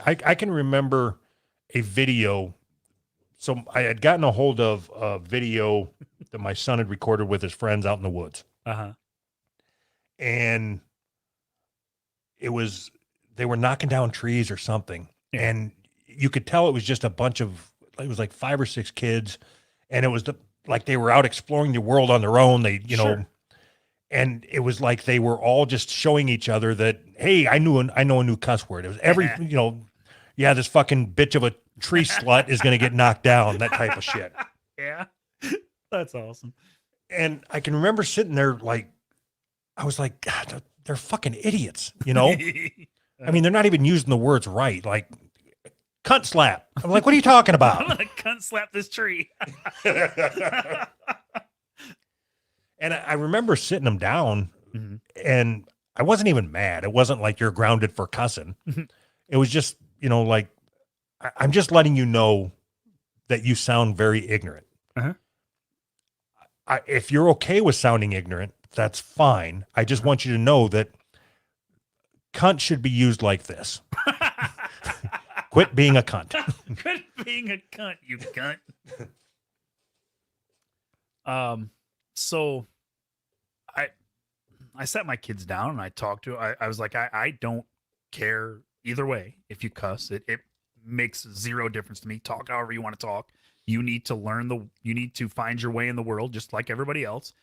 I can remember a video. So I had gotten a hold of a video that my son had recorded with his friends out in the woods. Uh-huh. And they were knocking down trees or something. Yeah. And you could tell it was just a bunch of, it was like 5 or 6 kids. And it was like they were out exploring the world on their own. They, Sure. and it was like they were all just showing each other that, hey, I know a new cuss word. It was this fucking bitch of a tree slut is going to get knocked down, that type of shit. Yeah. That's awesome. And I can remember sitting there like, I was like, God, they're fucking idiots, you know? I mean, they're not even using the words right. Like, cunt slap. I'm like, what are you talking I'm about? gonna cunt slap this tree. And I remember sitting them down, Mm-hmm. and I wasn't even mad. It wasn't like you're grounded for cussing. It was just, like, I'm just letting you know that you sound very ignorant. Uh-huh. If you're okay with sounding ignorant, that's fine. I just want you to know that cunt should be used like this. Quit being a cunt. Quit being a cunt, you cunt. So I sat my kids down and I talked to I was like, I don't care either way if you cuss. It makes zero difference to me. Talk however you want to talk. You need to you need to find your way in the world just like everybody else.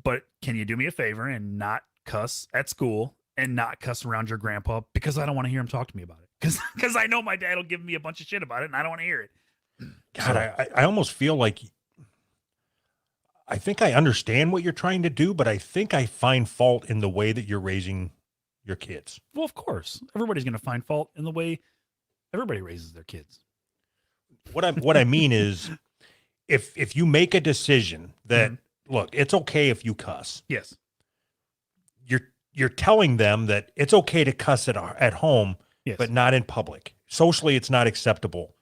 But can you do me a favor and not cuss at school and not cuss around your grandpa, because I don't want to hear him talk to me about it. Because I know my dad will give me a bunch of shit about it and I don't want to hear it. God, I almost feel like I think I understand what you're trying to do, but I think I find fault in the way that you're raising your kids. Well, of course, everybody's going to find fault in the way everybody raises their kids. What I mean is, if you make a decision that look, it's okay if you cuss. Yes. You're telling them that it's okay to cuss at home, Yes. but not in public. Socially, it's not acceptable.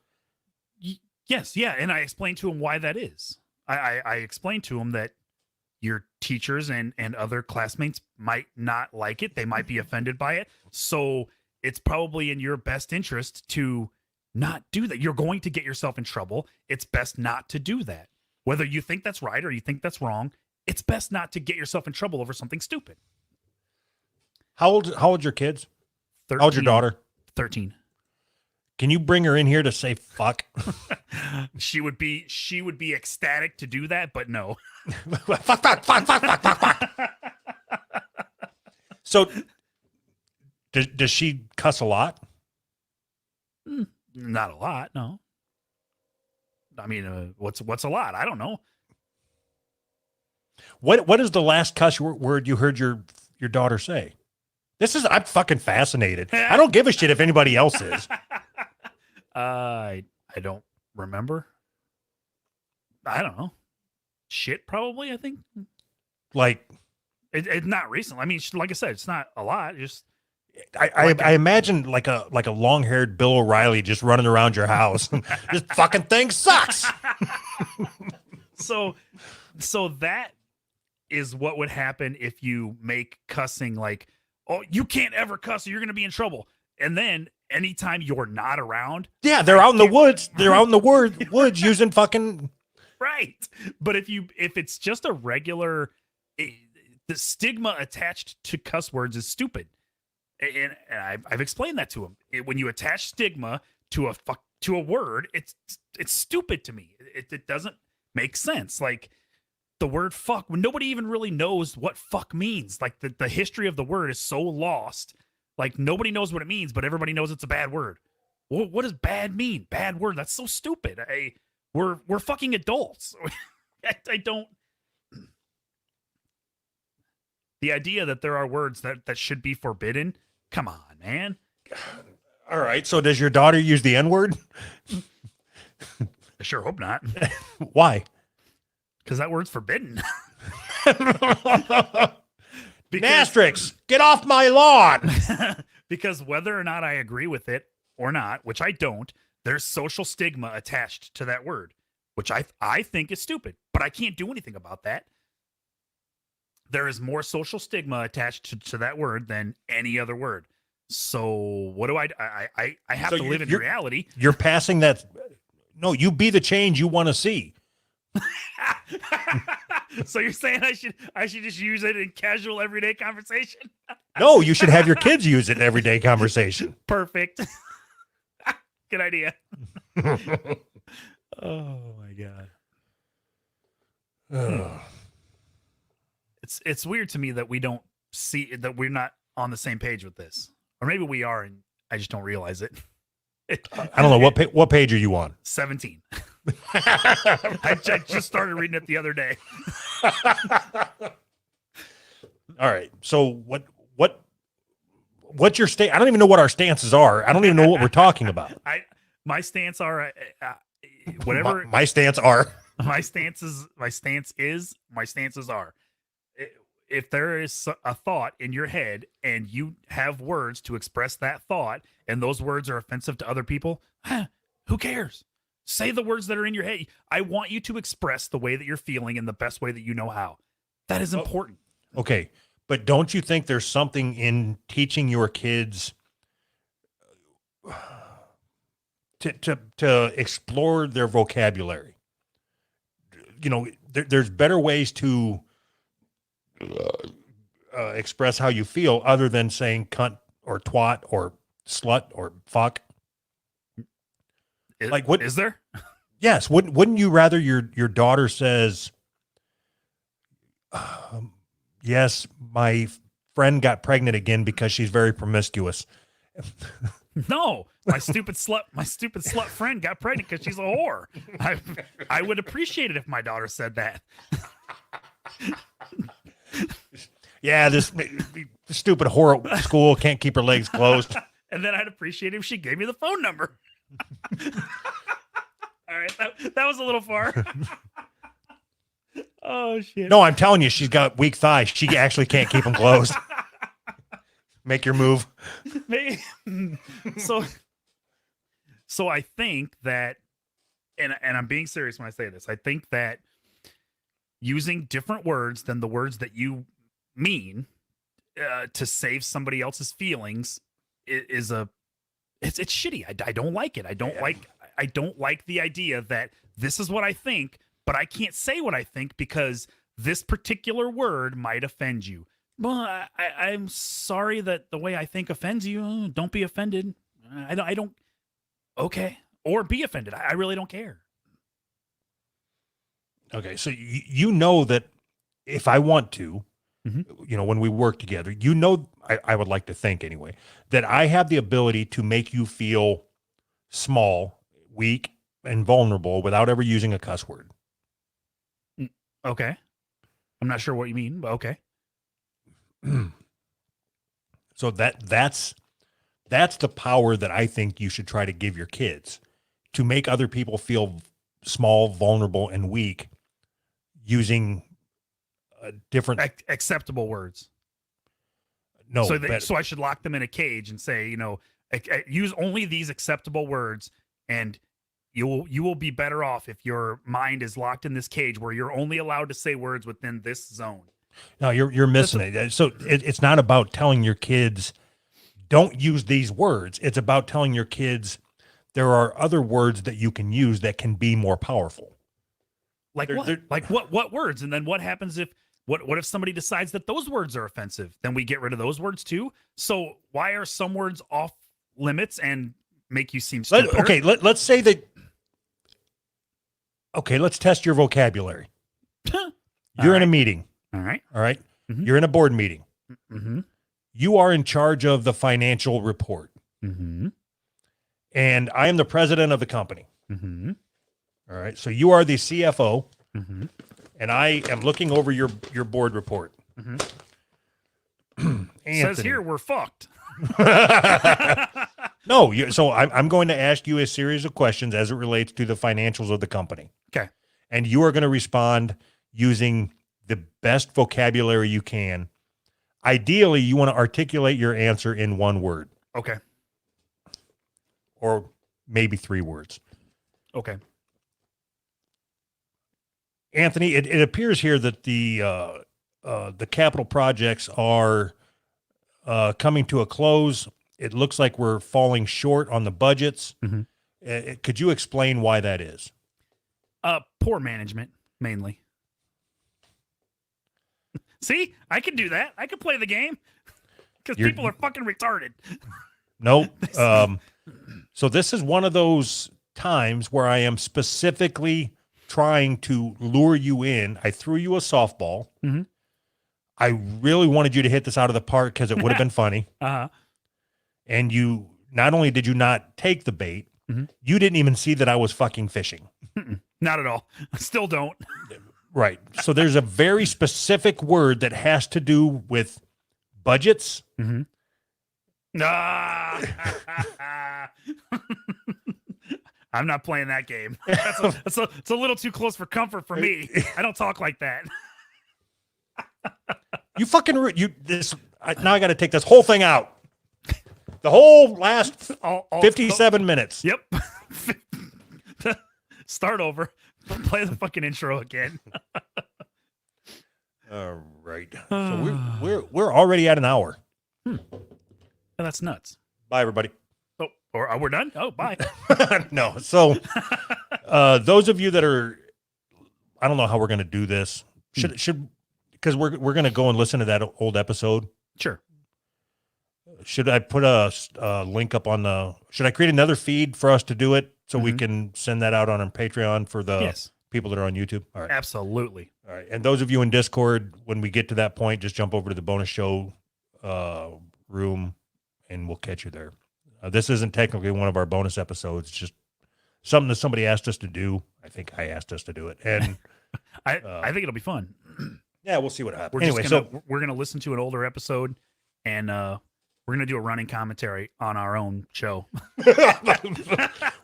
Yes, yeah, and I explained to him why that is. I explained to him that your teachers and other classmates might not like it. They might be offended by it. So it's probably in your best interest to not do that. You're going to get yourself in trouble. It's best not to do that. Whether you think that's right or you think that's wrong, it's best not to get yourself in trouble over something stupid. How old your kids? 13, How old's your daughter? 13. Can you bring her in here to say fuck? She would be ecstatic to do that, but no. fuck. So does she cuss a lot? Not a lot, no. I mean, what's a lot? I don't know. What is the last cuss word you heard your daughter say? I'm fucking fascinated. I don't give a shit if anybody else is. I don't remember. I don't know. Shit, probably. I think Like, it's not recent. I mean, like I said, it's not a lot. Just I imagine like a long haired Bill O'Reilly just running around your house. This fucking thing sucks. so that is what would happen if you make cussing like, oh, you can't ever cuss or you're going to be in trouble. And then anytime you're not around. Yeah, they're out in the woods. They're out in the woods using fucking. Right. But if it's just a regular, the stigma attached to cuss words is stupid. And I've explained that to him. When you attach stigma to a word, it's stupid to me. It doesn't make sense. Like, the word fuck, when nobody even really knows what fuck means. Like, the history of the word is so lost. Like, nobody knows what it means, but everybody knows it's a bad word. Well, what does bad mean? Bad word. That's so stupid. We're fucking adults. I don't. The idea that there are words that should be forbidden. Come on, man. All right. So does your daughter use the N-word? I sure hope not. Why? Because that word's forbidden. Nastrix, get off my lawn. Because whether or not I agree with it or not, which I don't, there's social stigma attached to that word, which I think is stupid, but I can't do anything about that. There is more social stigma attached to that word than any other word. So what do I have to live in reality. You're passing that. No, you be the change you want to see. So you're saying I should just use it in casual everyday conversation? No, you should have your kids use it in everyday conversation. Perfect. Good idea. Oh my god. It's weird to me that we don't see that we're not on the same page with this, or maybe we are, and I just don't realize it. I don't know what page are you on? 17. I just started reading it the other day. All right. So what's your stance? I don't even know what our stances are. I don't even know what we're talking about. My stance are whatever. My stance are. My stances are. If there is a thought in your head and you have words to express that thought, and those words are offensive to other people, who cares? Say the words that are in your head. I want you to express the way that you're feeling in the best way that you know how. That is important. Okay. But don't you think there's something in teaching your kids to explore their vocabulary? You know, there's better ways to express how you feel other than saying cunt or twat or slut or fuck. Like, what is there? Yes. Wouldn't you rather your daughter says, yes, my friend got pregnant again because she's very promiscuous? No, my stupid slut friend got pregnant because she's a whore. I would appreciate it if my daughter said that. Yeah, this stupid whore at school can't keep her legs closed. And then I'd appreciate it if she gave me the phone number. All right, that was a little far. Oh shit! No, I'm telling you, she's got weak thighs. She actually can't keep them closed. Make your move. So I think that, and I'm being serious when I say this. I think that using different words than the words that you mean to save somebody else's feelings is it's shitty. I don't like it. I don't like the idea that this is what I think, but I can't say what I think because this particular word might offend you. Well, I'm sorry that the way I think offends you. Don't be offended. I don't. Okay. Or be offended. I really don't care. Okay. So you know that if I want to, you know, when we work together, you know, I would like to think anyway, that I have the ability to make you feel small, weak, and vulnerable without ever using a cuss word. Okay. I'm not sure what you mean, but okay. So that's the power that I think you should try to give your kids, to make other people feel small, vulnerable, and weak using different Acceptable words. No, so I should lock them in a cage and say, use only these acceptable words, and you will be better off if your mind is locked in this cage where you're only allowed to say words within this zone. No, you're missing it. So it's not about telling your kids don't use these words. It's about telling your kids there are other words that you can use that can be more powerful. Like what? Like what words? And then what happens if what if somebody decides that those words are offensive? Then we get rid of those words too. So why are some words off limits and make you seem stupid? Let's say that. Okay, let's test your vocabulary. You're in a meeting. All right. Mm-hmm. You're in a board meeting. Mm-hmm. You are in charge of the financial report. Mm-hmm. And I am the president of the company. Mm-hmm. All right. So you are the CFO. Mm-hmm. And I am looking over your board report. Mm-hmm. Says here we're fucked. No, so I'm going to ask you a series of questions as it relates to the financials of the company. Okay. And you are going to respond using the best vocabulary you can. Ideally, you want to articulate your answer in one word. Okay. Or maybe 3 words. Okay. Anthony, it appears here that the capital projects are coming to a close. It looks like we're falling short on the budgets. Mm-hmm. Could you explain why that is? Poor management, mainly. See, I can do that. I can play the game because people are fucking retarded. Nope. So this is one of those times where I am specifically trying to lure you in. I threw you a softball. Mm-hmm. I really wanted you to hit this out of the park because it would have been funny. Uh-huh. And you, not only did you not take the bait, mm-hmm. you didn't even see that I was fucking fishing. Not at all. Still don't. Right. So there's a very specific word that has to do with budgets. Mm-hmm. I'm not playing that game. It's a little too close for comfort for me. I don't talk like that. You fucking now I got to take this whole thing out. The whole last 57 minutes. Yep. Start over. Play the fucking intro again. All right. So we're already at an hour. Oh, that's nuts. Bye, everybody. Oh, or we're done? Oh, bye. No. So those of you that are, I don't know how we're going to do this. Should because we're going to go and listen to that old episode. Sure. Should I put a link up on should I create another feed for us to do it so we can send that out on our Patreon for the people that are on YouTube? All right. Absolutely. All right. And those of you in Discord, when we get to that point, just jump over to the bonus show room and we'll catch you there. This isn't technically one of our bonus episodes. It's just something that somebody asked us to do. I think I asked us to do it. And I think it'll be fun. Yeah, we'll see what happens. We're going to listen to an older episode and we're going to do a running commentary on our own show.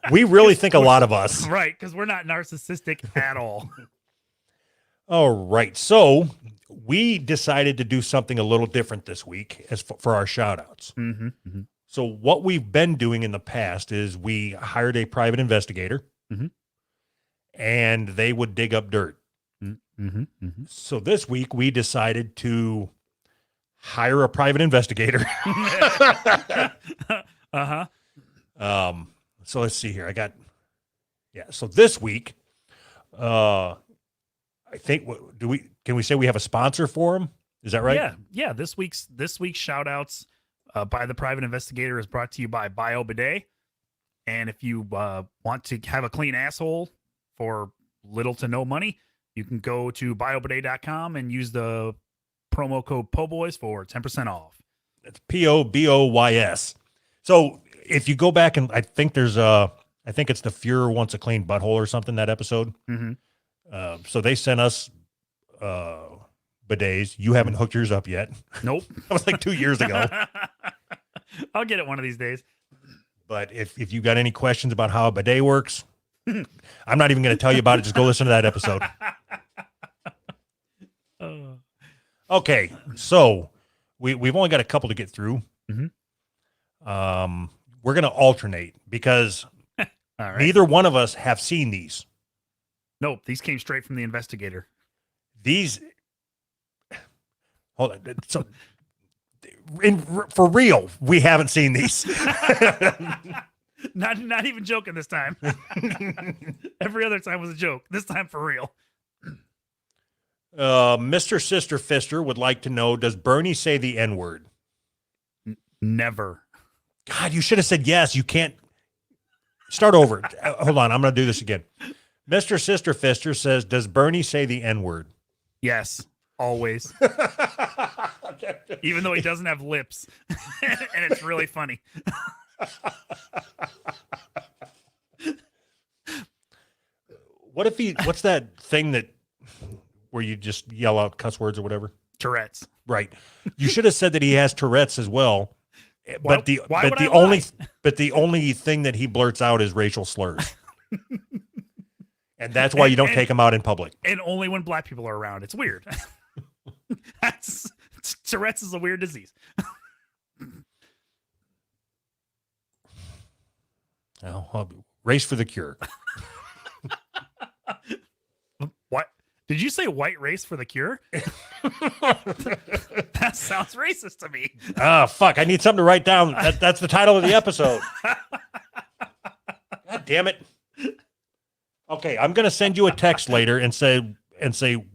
We really think a lot of us. Right, because we're not narcissistic at all. All right. So we decided to do something a little different this week for our shout-outs. Mm-hmm, mm-hmm. So what we've been doing in the past is we hired a private investigator and they would dig up dirt. Mm-hmm, mm-hmm. So this week we decided to hire a private investigator. Uh-huh. So let's see here. So this week, I think, can we say we have a sponsor for him? Is that right? Yeah. This week's shout outs by the private investigator is brought to you by Bio Bidet. And if you want to have a clean asshole for little to no money, you can go to biobidet.com and use the promo code POBOYS for 10% off. It's POBOYS. So if you go back and I think there's a I think it's the Fuhrer Wants a Clean Butthole or something, that episode. Mm-hmm. So they sent us bidets. You haven't hooked yours up yet. Nope. That was like 2 years ago. I'll get it one of these days. But if you got any questions about how a bidet works, I'm not even going to tell you about it. Just go listen to that episode. Okay, so we've only got a couple to get through. Mm-hmm. We're going to alternate because All right. neither one of us have seen these. Nope. These came straight from the investigator. These, hold on. So, for real, we haven't seen these. Not even joking this time. Every other time was a joke. This time for real. Mr. Sister Fister would like to know, does Bernie say the N-word? Never. God, you should have said yes. You can't. Start over. Hold on. I'm going to do this again. Mr. Sister Fister says, does Bernie say the N-word? Yes. Always. Even though he doesn't have lips. And it's really funny. What's that thing where you just yell out cuss words or whatever? Tourette's. Right. You should have said that he has Tourette's as well. But why would I the only thing that he blurts out is racial slurs. And that's why you don't take him out in public. And only when black people are around. It's weird. Tourette's is a weird disease. Race for the cure. What? Did you say white race for the cure? That sounds racist to me. Ah, fuck. I need something to write down. That's the title of the episode. God damn it. Okay, I'm going to send you a text later and say,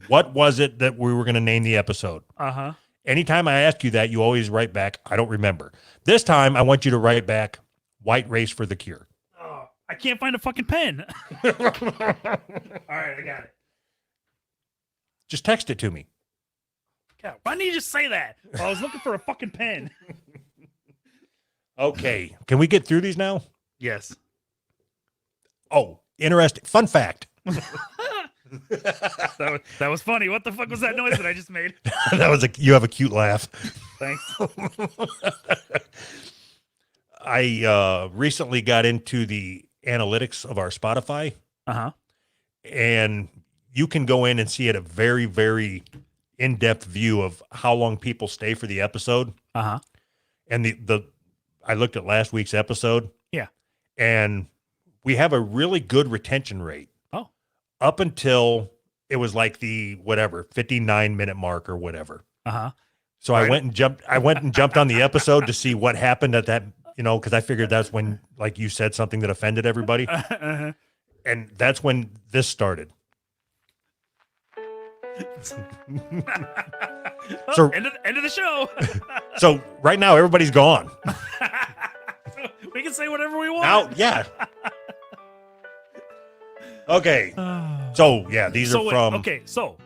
what was it that we were going to name the episode? Uh-huh. Anytime I ask you that, you always write back, I don't remember. This time, I want you to write back, white race for the cure. Oh, I can't find a fucking pen. All right, I got it. Just text it to me. God, why didn't you just say that? Well, I was looking for a fucking pen. Okay, can we get through these now? Yes. Oh, interesting. Fun fact. That was funny. What the fuck was that noise that I just made? You have a cute laugh. Thanks. I recently got into the analytics of our Spotify. Uh-huh. And you can go in and see at a very, very in-depth view of how long people stay for the episode. Uh-huh. And I looked at last week's episode. Yeah. And we have a really good retention rate. Oh. Up until it was like the 59-minute mark or whatever. Uh-huh. So I went and jumped on the episode to see what happened at that, because I figured that's when, like, you said something that offended everybody. Uh-huh. And that's when this started. So end of the show. So right now everybody's gone. We can say whatever we want. Now, yeah. Okay. So yeah, these are from. Okay, so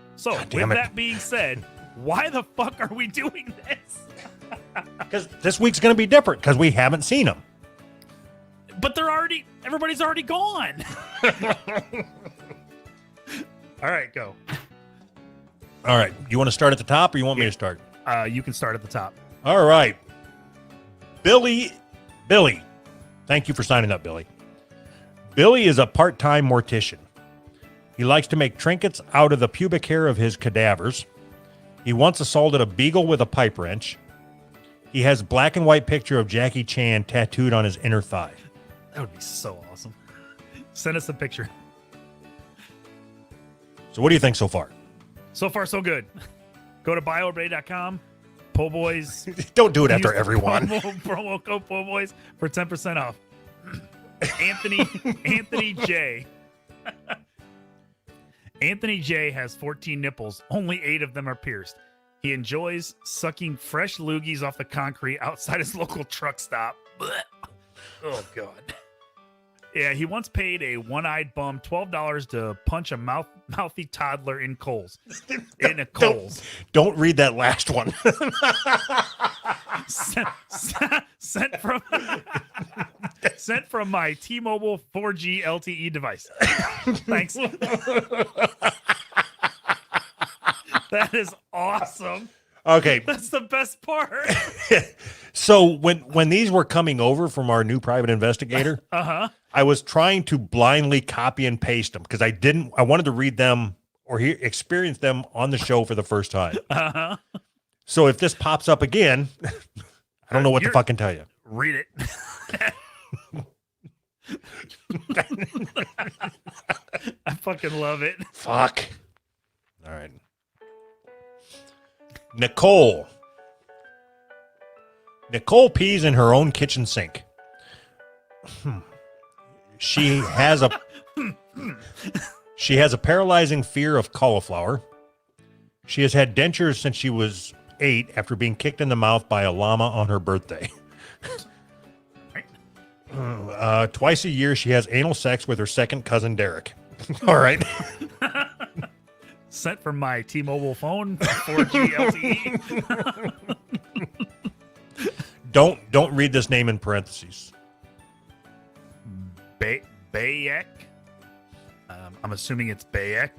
with that being said, why the fuck are we doing this? Because this week's going to be different because we haven't seen them. But everybody's already gone. All right, go. All right. You want to start at the top or you want me to start? You can start at the top. All right. Billy. Thank you for signing up, Billy. Billy is a part-time mortician. He likes to make trinkets out of the pubic hair of his cadavers. He once assaulted a beagle with a pipe wrench. He has a black and white picture of Jackie Chan tattooed on his inner thigh. That would be so awesome. Send us a picture. So what do you think so far? So far, so good. Go to biorbay.com. Po Boys. Don't do it after everyone. Promo code Po Boys for 10% off. Anthony J. Anthony J has 14 nipples. Only 8 of them are pierced. He enjoys sucking fresh loogies off the concrete outside his local truck stop. Blech. Oh, God. Yeah, he once paid a one-eyed bum $12 to punch a mouthy toddler in Kohl's. In a Kohl's. Don't read that last one. Sent from Sent from my T-Mobile 4G LTE device. Thanks. That is awesome. Okay. That's the best part. So when these were coming over from our new private investigator, I was trying to blindly copy and paste them because I wanted to read them or experience them on the show for the first time. So if this pops up again, I don't know what to fucking tell you. Read it. I fucking love it. Fuck. All right. Nicole pees in her own kitchen sink. She has a paralyzing fear of cauliflower. She has had dentures since she was 8 after being kicked in the mouth by a llama on her birthday. Twice a year, she has anal sex with her second cousin, Derek. All right. Sent from my T-Mobile phone, 4G LTE. Don't read this name in parentheses. Bayek. I'm assuming it's Bayek.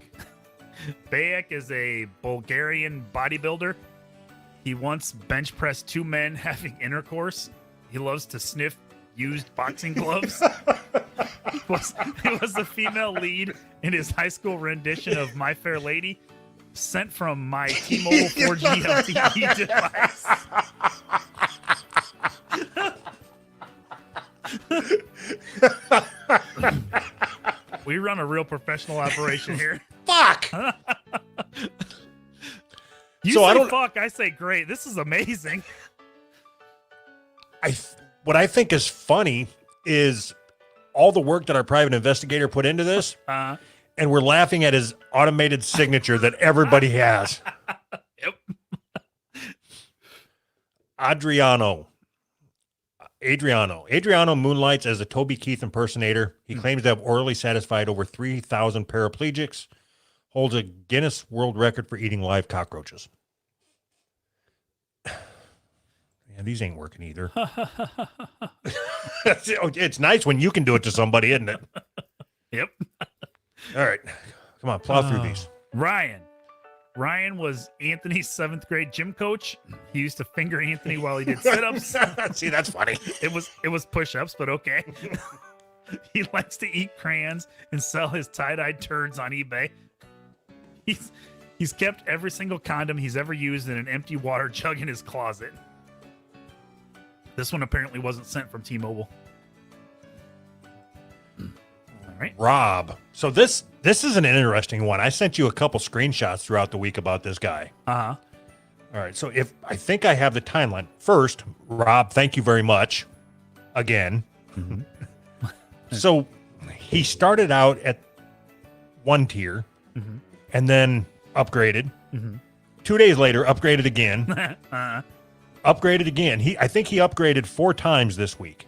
Bayek is a Bulgarian bodybuilder. He once bench pressed 2 men having intercourse. He loves to sniff used boxing gloves. He was the female lead in his high school rendition of My Fair Lady. Sent from my T-Mobile 4G LTE device. We run a real professional operation here. Fuck. You say fuck, I say great. This is amazing. What I think is funny is all the work that our private investigator put into this, and we're laughing at his automated signature that everybody has. Yep. Adriano moonlights as a Toby Keith impersonator. He claims to have orally satisfied over 3,000 paraplegics, holds a Guinness World Record for eating live cockroaches. Yeah, these ain't working either. It's nice when you can do it to somebody, isn't it? Yep. All right. Come on, plow through these. Ryan was Anthony's 7th grade gym coach. He used to finger Anthony while he did sit-ups. See, that's funny. It was push-ups, but okay. He likes to eat crayons and sell his tie-dyed turds on eBay. He's kept every single condom he's ever used in an empty water jug in his closet. This one apparently wasn't sent from T-Mobile. All right. Rob. So this is an interesting one. I sent you a couple screenshots throughout the week about this guy. Uh-huh. All right. So I think I have the timeline. First, Rob, thank you very much. Again. Mm-hmm. So he started out at 1 tier and then upgraded. 2 days later, upgraded again. Upgraded again. I think he upgraded 4 times this week.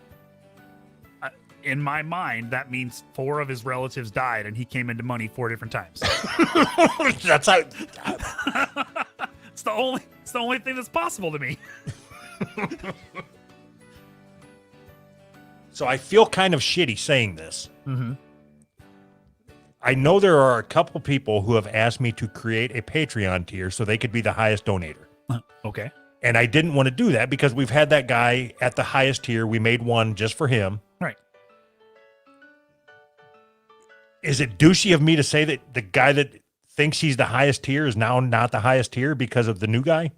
In my mind, that means 4 of his relatives died, and he came into money 4 different times. That's how. It's the only thing that's possible to me. So I feel kind of shitty saying this. I know there are a couple people who have asked me to create a Patreon tier so they could be the highest donator. Okay. And I didn't want to do that because we've had that guy at the highest tier. We made one just for him. Right. Is it douchey of me to say that the guy that thinks he's the highest tier is now not the highest tier because of the new guy?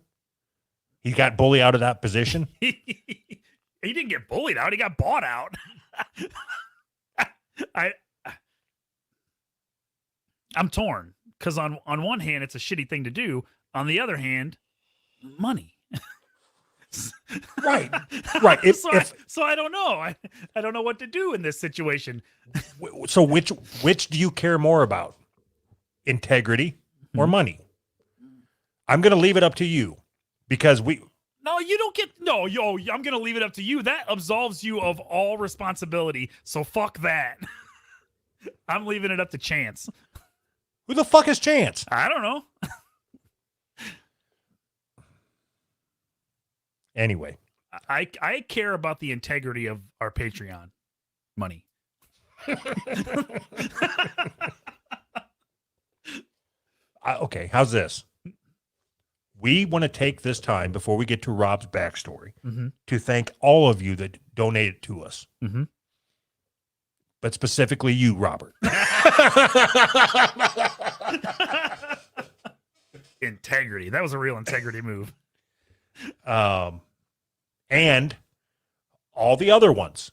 He got bullied out of that position. He didn't get bullied out. He got bought out. I'm torn because on one hand, it's a shitty thing to do. On the other hand, money. Right. So I don't know. I don't know what to do in this situation. So which do you care more about? Integrity or money? I'm going to leave it up to you because No, you don't get I'm going to leave it up to you. That absolves you of all responsibility. So fuck that. I'm leaving it up to chance. Who the fuck is Chance? I don't know. Anyway, I care about the integrity of our Patreon. money. Okay, how's this? We want to take this time before we get to Rob's backstory to thank all of you that donated to us. But specifically you, Robert. Integrity. That was a real integrity move. And all the other ones.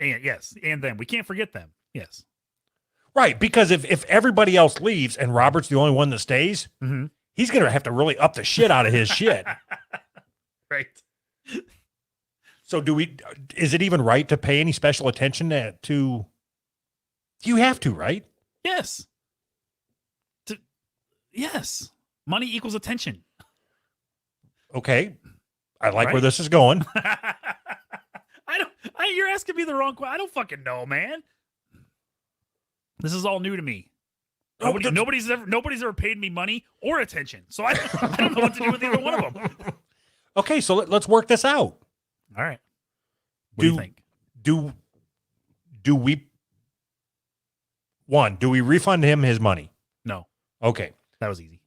And yes, and then we can't forget them. Yes. Right, because if everybody else leaves and Robert's the only one that stays, he's going to have to really up the shit out of his shit. Right. So is it even right to pay any special attention to, you have to, right? Yes. Yes. Money equals attention. Okay. I like where this is going. You're asking me the wrong question. I don't fucking know, man. This is all new to me. Nobody's ever paid me money or attention. So I don't know what to do with either one of them. Okay, so let's work this out. All right. What do you think? Do we refund him his money? No. Okay. That was easy.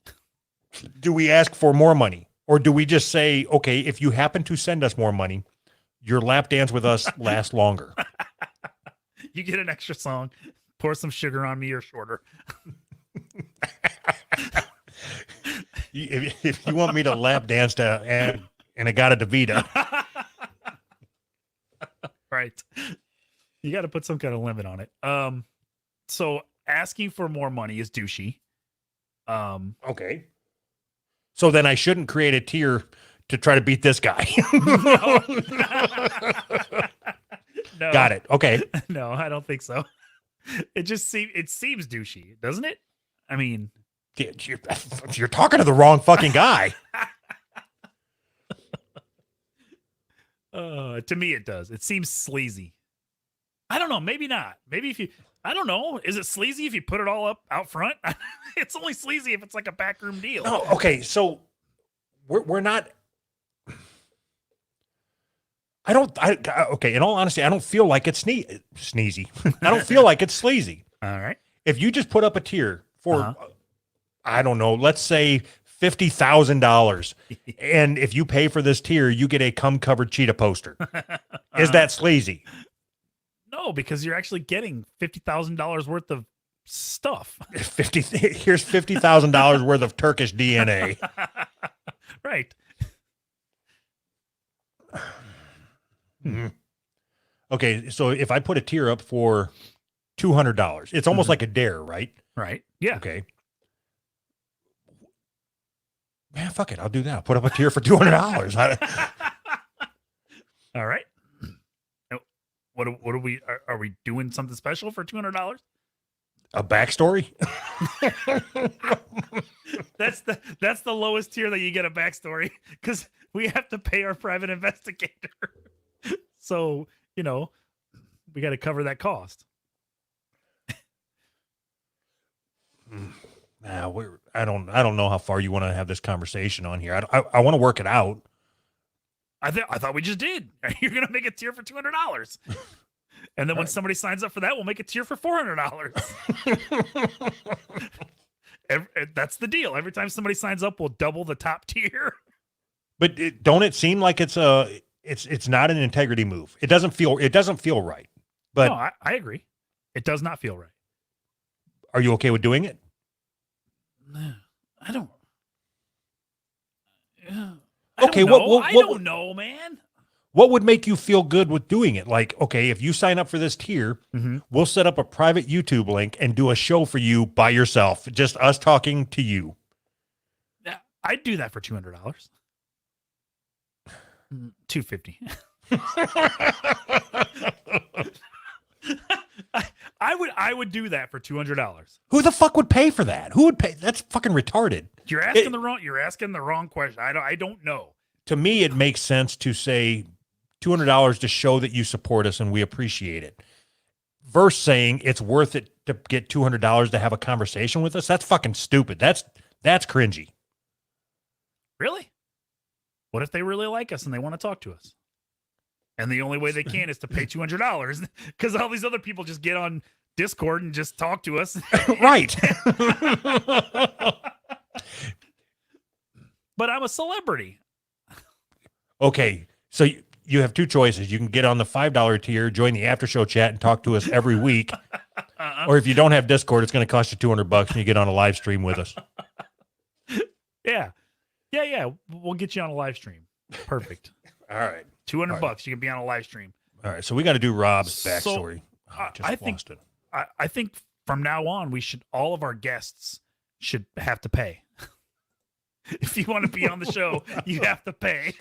Do we ask for more money? Or do we just say, okay, if you happen to send us more money, your lap dance with us lasts longer? You get an extra song. Pour some sugar on me or shorter. If you want me to lap dance to and I got a DeVita. Right. You got to put some kind of limit on it. So asking for more money is douchey. Okay. So then I shouldn't create a tier to try to beat this guy. No. Got it. Okay. No, I don't think so. It seems douchey, doesn't it? I mean, you're talking to the wrong fucking guy. To me, it does. It seems sleazy. I don't know. Maybe not. Maybe I don't know. Is it sleazy if you put it all up out front? It's only sleazy if it's like a backroom deal. No. Okay. So we're not. Okay. In all honesty, I don't feel like it's sneezy. I don't feel like it's sleazy. All right. If you just put up a tier for, I don't know, let's say $50,000, and if you pay for this tier, you get a cum-covered cheetah poster. Is that sleazy? No, because you're actually getting $50,000 worth of stuff. Here's $50,000 worth of Turkish DNA. Right. Okay, so if I put a tier up for $200, it's almost like a dare, right? Right. Yeah. Okay. Man, fuck it. I'll do that. I'll put up a tier for $200. All right. What are we doing something special for $200? A backstory? That's the lowest tier that you get a backstory because we have to pay our private investigator. So, we got to cover that cost. Nah, I don't know how far you want to have this conversation on here. I want to work it out. I thought we just did. You're going to make a tier for $200. And then when somebody signs up for that, we'll make a tier for $400. That's the deal. Every time somebody signs up, we'll double the top tier. But don't it seem like it's not an integrity move? It doesn't feel right. But no, I agree. It does not feel right. Are you okay with doing it? I don't. Okay, I don't know, man. What would make you feel good with doing it? Like, okay, if you sign up for this tier, we'll set up a private YouTube link and do a show for you by yourself, just us talking to you. Yeah, I'd do that for $200. $250. I would do that for $200. Who the fuck would pay for that? Who would pay? That's fucking retarded. You're asking the wrong question. I don't know. To me, it makes sense to say $200 to show that you support us and we appreciate it. Versus saying it's worth it to get $200 to have a conversation with us. That's fucking stupid. That's cringy. Really? What if they really like us and they want to talk to us? And the only way they can is to pay $200 because all these other people just get on Discord and just talk to us. Right. But I'm a celebrity. Okay. So you have two choices. You can get on the $5 tier, join the after show chat, and talk to us every week. Or if you don't have Discord, it's going to cost you $200 and you get on a live stream with us. Yeah. We'll get you on a live stream. Perfect. All right. $200. You can be on a live stream. All right. So we got to do Rob's So, backstory. I think lost it. I think from now on all of our guests should have to pay. If you want to be on the show, you have to pay.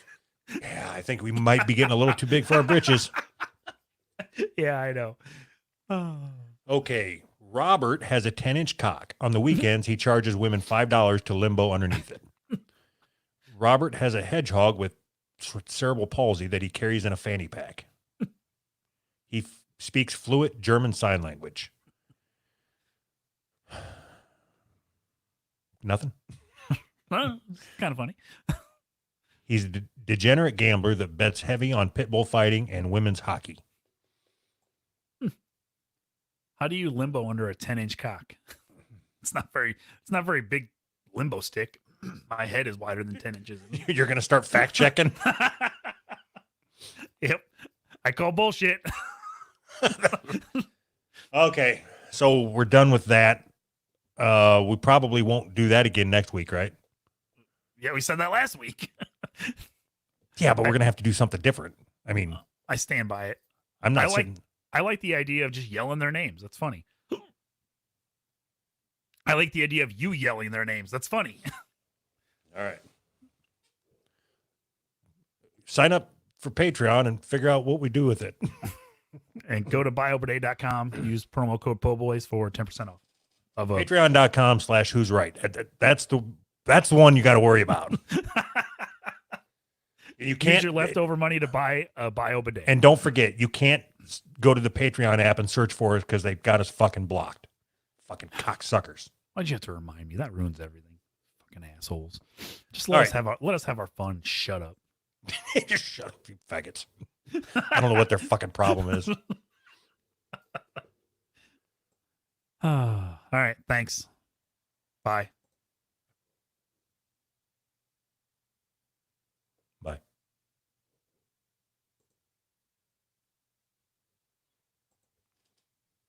Yeah, I think we might be getting a little too big for our britches. Yeah, I know. Okay. Robert has a 10-inch cock. On the weekends, he charges women $5 to limbo underneath it. Robert has a hedgehog with cerebral palsy that he carries in a fanny pack. He speaks fluent German Sign Language. Nothing? Well, it's kind of funny. He's a degenerate gambler that bets heavy on pit bull fighting and women's hockey. How do you limbo under a 10-inch cock? It's not very big limbo stick. My head is wider than 10 inches. You're going to start fact checking? Yep. I call bullshit. Okay. So we're done with that. We probably won't do that again next week, right? Yeah, we said that last week. Yeah, but we're going to have to do something different. I mean, I stand by it. I'm not sitting. I like the idea of just yelling their names. That's funny. I like the idea of you yelling their names. That's funny. All right. Sign up for Patreon and figure out what we do with it. And go to biobidet.com. Use promo code PO'BOYS for 10% off. Of a Patreon.com/who's right. That's the one you got to worry about. You can't use your leftover money to buy a bio bidet. And don't forget, you can't go to the Patreon app and search for us because they've got us fucking blocked. Fucking cocksuckers. Why'd you have to remind me? That ruins everything. Fucking assholes. Just let us have our fun. Shut up. Just shut up, you faggots. I don't know what their fucking problem is. All right. Thanks. Bye.